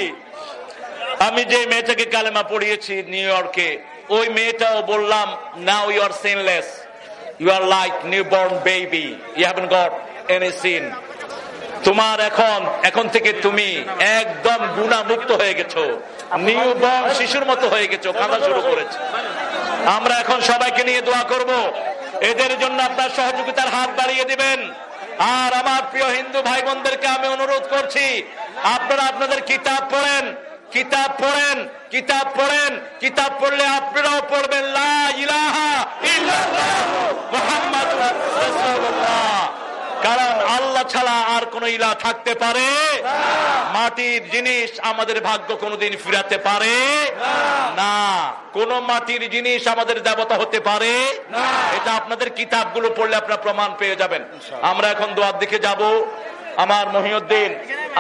আমি যে মেয়েটাকে কালেমা পড়িয়েছি নিউ ইয়র্কে, ওই মেয়েটাও বললাম, now you are sinless, you are like new born baby, you haven't got any sin. তোমার এখন থেকে তুমি একদম গুনাহমুক্ত হয়ে গেছো, নিউ বর্ন শিশুর মতো হয়ে গেছো, কাঁদা শুরু করেছে। আমরা এখন সবাইকে নিয়ে দোয়া করব, এদের জন্য আপনার সহযোগিতার হাত বাড়িয়ে দিবেন। আর আমার প্রিয় হিন্দু ভাই বোনদেরকে আমি অনুরোধ করছি, আপনারা আপনাদের কিতাব পড়েন, কিতাব পড়েন, কিতাব পড়েন। কিতাব পড়লে আপনারাও পড়বেন লা ইলাহা ইল্লাল্লাহ মুহাম্মাদুর রাসূলুল্লাহ। কারণ আল্লাহ ছাড়া আর কোন ইলাহ থাকতে পারে? মাটির জিনিস আমাদের ভাগ্য কোনোদিন ফিরাতে পারে না। কোন মাটির জিনিস আমাদের দেবতা হতে পারে না। এটা আপনাদের কিতাবগুলো পড়লে আপনারা প্রমাণ পেয়ে যাবেন। আমরা এখন দোয়ার দিকে যাব। আমার মহিউদ্দিন,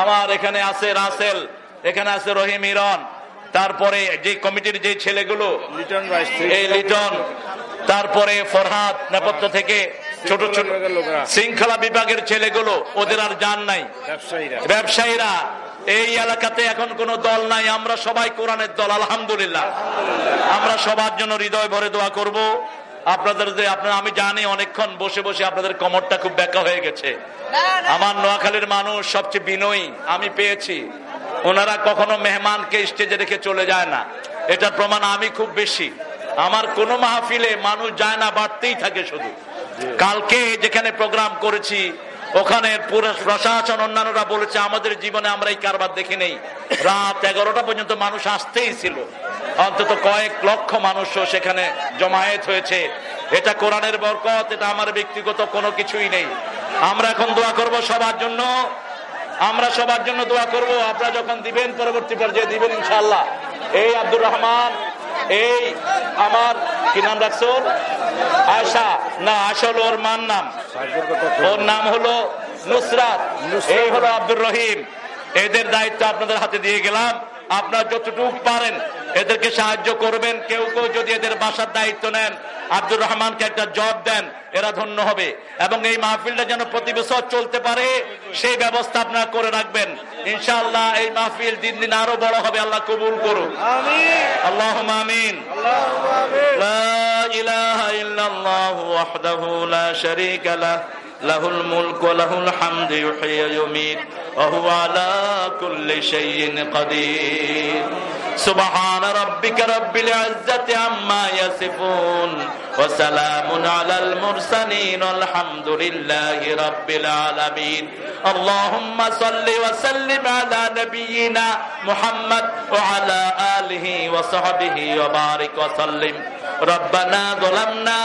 আমার এখানে আছে রাসেল, এখানে আছে রহিম ইরন, তারপরে যে কমিটির যে ছেলেগুলো, এই লিটন, তারপরে ফরহাদ নেপথ্য থেকে ছোট ছোট শৃঙ্খলা বিভাগের ছেলেগুলো, ওদের আর জান নাই, ব্যবসায়ীরা। এই এলাকাতে এখন কোন দল নাই, আমরা সবাই কোরআনের দল, আলহামদুলিল্লাহ। আমরা সবার জন্য হৃদয় ভরে দোয়া করব। আপনাদের যে আমি জানি অনেকক্ষণ বসে বসে আপনাদের কোমরটা খুব ব্যাকা হয়ে গেছে। আমার নোয়াখালীর মানুষ সবচেয়ে বিনয়ী আমি পেয়েছি, ওনারা কখনো মেহমানকে স্টেজে রেখে চলে যায় না। এটার প্রমাণ আমি খুব বেশি। আমার কোন মাহফিলে মানুষ যায় না, বাড়তেই থাকে শুধু। কালকে যেখানে প্রোগ্রাম করেছি ওখানে পুরো প্রশাসন অন্যান্যরা বলেছে আমাদের জীবনে আমরা এই কারবার দেখি নেই। রাত 11টা পর্যন্ত মানুষ আসতেই ছিল, অন্তত কয়েক লক্ষ মানুষও সেখানে জমায়েত হয়েছে। এটা কোরআনের বরকত, এটা আমার ব্যক্তিগত কোনো কিছুই নেই। আমরা এখন দোয়া করব সবার জন্য, আমরা সবার জন্য দোয়া করব। আপনারা যখন দিবেন পরবর্তী পর্যায়ে দিবেন ইনশাআল্লাহ। এই আব্দুর রহমান, এই আমার কি নাম রাখছো, আয়শা না, আসল ওর মার নাম, ওর নাম হলো নুসরাত, এই হলো আব্দুর রহিম। এদের দায়িত্ব আপনাদের হাতে দিয়ে গেলাম। আপনারা যতটুকু পারেন এদেরকে সাহায্য করবেন। কেউ কেউ যদি এদের বাসার দায়িত্ব নেন, আব্দুর রহমানকে একটা জব দেন, এরা ধন্য হবে। এবং এই মাহফিলটা যেন প্রতি বছর চলতে পারে সেই ব্যবস্থা আপনারা করে রাখবেন। ইনশাআল্লাহ এই মাহফিল দিন দিন আরো বড় হবে, আল্লাহ কবুল করুন। আল্লাহুম্মা আমিন। লা ইলাহা ইল্লাল্লাহু ওয়াহদাহু লা শারীকা লাহু লাহুল মুলকু ওয়া লাহুল হামদু ইউহয়ি ওয়া ইউমীত ওয়া হুয়া আলা কুল্লি শাইইন কাদির। সুবহান রাব্বিকা রাব্বিল ইজ্জাতি আম্মা ইয়াসিফুন ওয়া সালামুন আলাল মুরসালিন আলহামদুলিল্লাহি রাব্বিল আলামিন। আল্লাহুম্মা সাল্লি ওয়া সাল্লিম আলা নাবিয়িনা মুহাম্মদ ওয়া আলা আলিহি ওয়া সাহবিহি ওয়া বারিক ওয়া সাল্লিম। ربنا ظلمنا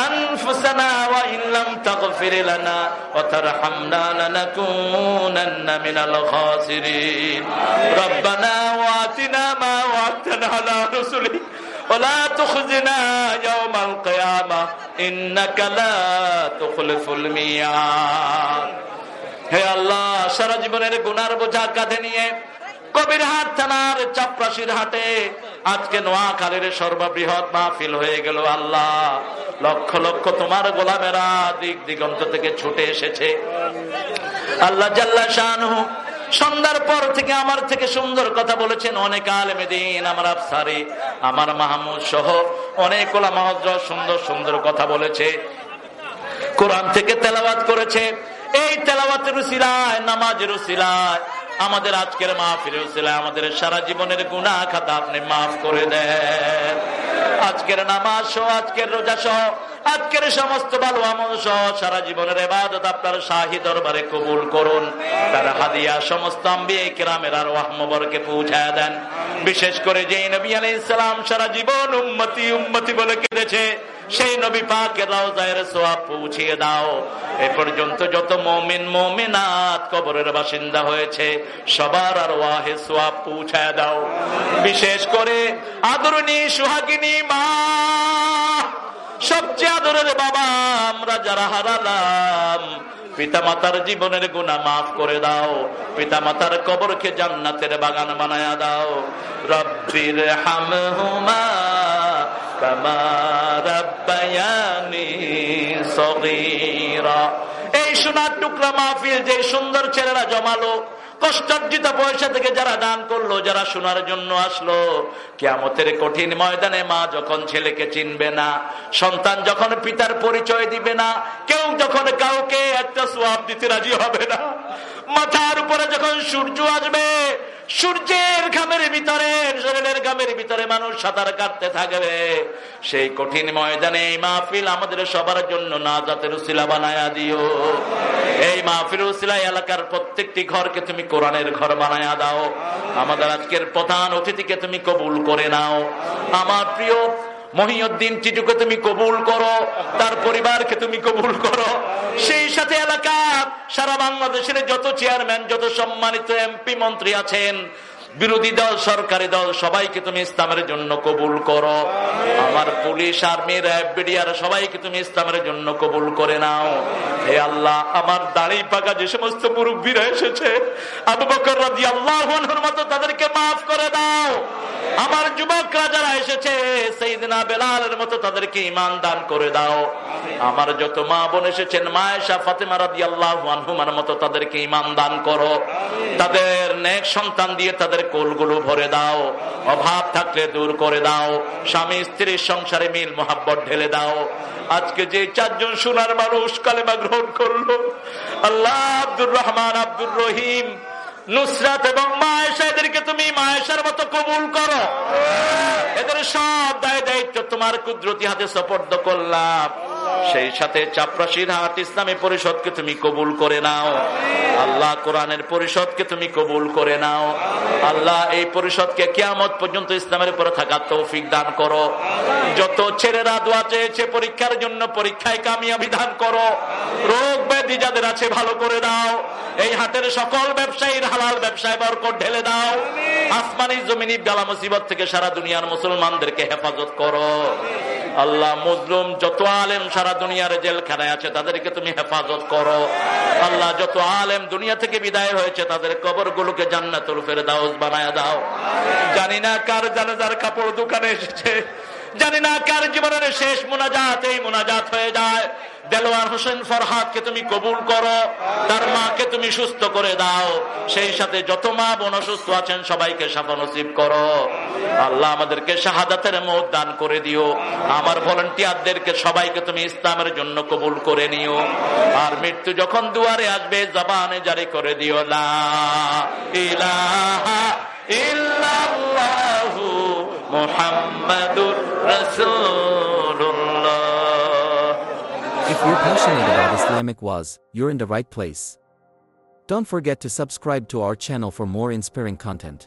أنفسنا وإن لم تغفر لنا وترحمنا لنكونن من الخاسرين. ربنا وآتنا ما وعدتنا على رسلك ولا تخزنا يوم القيامة إنك لا تخلف الميعاد. হে আল্লাহ, সারা জীবনের গুনার বোঝা কাঁধে নিয়ে কবিরহাট থানার চাপরাশির হাটে আজকে নোয়াখালীর সর্ববৃহৎ মাহফিল হয়ে গেল। আল্লাহ, লক্ষ লক্ষ তোমার গোলামেরা দিক দিগন্ত থেকে ছুটে এসেছে। আল্লাহ জাল্লা শানুহু সন্ধ্যার পর থেকে আমার থেকে সুন্দর কথা বলেছেন অনেক আলেমে দ্বীন, আমার আফসারি, আমার মাহমুদ সহ অনেক ওলামা হযরত সুন্দর সুন্দর কথা বলেছে, কোরআন থেকে তেলাওয়াত করেছে। এই তেলাওয়াতের উসিলায়, নামাজের উসিলায়, আমাদের আজকের মাহফিলের উসিলায় আমাদের সারা জীবনের গুনাহ খাতা আপনি মাফ করে দেন। আজকের নামাজ সহ, আজকের রোজা সহ, আজকের সমস্ত ভালো আমল সহ সারা জীবনের ইবাদত আপনার শাহী দরবারে কবুল করুন। তার হাদিয়া সমস্ত আম্বিয়া কিরামের আরওয়াহ মুবারকে পৌঁছায় দেন। বিশেষ করে যেই নবী আলাইহিস সালাম সারা জীবন উম্মতি উম্মতি বলে কেঁদেছে, সেই নবী পাকের রওজায় সওয়াব পৌঁছিয়ে দাও। এ পর্যন্ত যত মুমিন মুমিনাত কবরের বাসিন্দা হয়েছে সবার আরওয়াহে সওয়াব পৌঁছায় দাও। বিশেষ করে আদরণী সুহাগিনী মা, সবচেয়ে আদরের বাবা আমরা যারা হারালাম, পিতামাতার জীবনের গুনাহ মাফ করে দাও। পিতামাতার কবরকে জান্নাতের বাগান বানায়া দাও। রব্বির হামহুমা কামা রাব্বায়ানি সগীরা। এই সোনার টুকরা মাহফিল যে সুন্দর ছেলেরা জমালো, কষ্টার্জিত পয়সা থেকে যারা দান করলো, যারা শোনার জন্য আসলো, কিয়ামতের কঠিন ময়দানে মা যখন ছেলেকে চিনবে না, সন্তান যখন পিতার পরিচয় দিবে না, কেউ যখন কাউকে একটা সোয়াব দিতে রাজি হবে না, মাথার উপরে যখন সূর্য আসবে, সূর্যের ঘামের ভিতরে, শরীরের ঘামের ভিতরে মানুষ সাঁতার কাটতে থাকবে, সেই কঠিন ময়দানে এই মাহফিল আমাদের সবার জন্য নাজাতের উসিলা বানায়া দিও। এই মাহফিল উসিলা এলাকার প্রত্যেকটি ঘরকে তুমি কোরআনের ঘর বানায়া দাও। আমাদের আজকের প্রধান অতিথিকে তুমি কবুল করে নাও। আমার প্রিয় মহিউদ্দিন টিটুকে তুমি কবুল করো, তার পরিবারকে তুমি কবুল করো। সেই সাথে এলাকার সারা বাংলাদেশের যত চেয়ারম্যান, যত সম্মানিত এমপি মন্ত্রী আছেন, বিরোধী দল, সরকারি দল, সবাইকে তুমি ইসলামের জন্য কবুল করো। আমার পুলিশ, আর্মি, র্যাব, বিডিআর সবাইকে তুমি ইসলামের জন্য কবুল করে নাও। হে আল্লাহ, আমার দাড়ি পাকা যে সমস্ত মুরব্বীরা এসেছে, আবু বকর রাদিয়াল্লাহু আনহুর মতো তাদেরকে মাফ করে দাও। আমার যুবকরা যারা এসেছে, সাইয়েদনা বেলালের মতো তাদেরকে ঈমান দান করে দাও। আমার যত মা বোন এসেছেন, মা আয়েশা, ফাতেমা রাদিয়াল্লাহু আনহুমার মতো তাদেরকে ঈমান দান করো। তাদের নেক সন্তান দিয়ে তাদের কোলগুলো ভরে দাও। অভাব থাকলে দূর করে দাও। স্বামী স্ত্রীর সংসারে মিল মোহাব্বত ঢেলে দাও। আজকে যে চারজন সোনার মানুষ কালেমা গ্রহণ করলো, আল্লাহ, আব্দুর রহমান, আব্দুর রহিম, নুসরাত এবং মা আয়েশা, এদেরকে তুমি মা আয়েশার মতো কবুল করো। এদের সব দায় দায়িত্ব তোমার কুদরতি হাতে সুপর্দ করলাম। সেই সাথে চাপরাশির হাট ইসলামী পরিষদকে তুমি কবুল করে নাও। আল্লাহ, কোরআনের পরিষদকে তুমি কবুল করে নাও। আল্লাহ, এই পরিষদকে কিয়ামত পর্যন্ত ইসলামের উপরে থাকার তৌফিক দান করো। যত ছেলেরা দোয়া চেয়েছে পরীক্ষার জন্য, পরীক্ষায় কামিয়াবি দান করো। রোগ ব্যাধি যাদের আছে ভালো করে দাও। এই হাটের সকল ব্যবসায়ীর হালাল ব্যবসায় বরকত ঢেলে দাও। আসমানি জমিনি বালা মুসিবত থেকে সারা দুনিয়ার মুসলমানদেরকে হেফাজত করো। আল্লাহ, মজলুম যত আলেম সারা দুনিয়ার জেলখানায় আছে তাদেরকে তুমি হেফাজত করো। আল্লাহ, যত আলেম দুনিয়া থেকে বিদায় হয়েছে তাদের কবরগুলোকে জান্নাতুল ফেরদাউস বানায়া দাও। জানি না কার জানাজার কাপড় দোকানে এসেছে, জানি না কার জীবনের শেষ মুনাজাত এই মুনাজাত হয়ে যায়। দেলোয়ার হোসেন ফরহাদকে তুমি কবুল করো, তার মাকে তুমি সুস্থ করে দাও। সেই সাথে যত মা বোন অসুস্থ আছেন সবাইকে শাফা নসিব করো। আল্লাহ, আমাদেরকে শাহাদাতের মওত দান করে দিও। আমার ভলান্টিয়ারদেরকে সবাইকে তুমি ইসলামের জন্য কবুল করে নিও। আর মৃত্যু যখন দুয়ারে আসবে, জবানে জারি করে দিও, লা ইলাহা ইল্লাল্লাহু মুহাম্মাদুর রাসূলুল্লাহ। If you're passionate about Islamic wa'az, you're in the right place. Don't forget to subscribe to our channel for more inspiring content.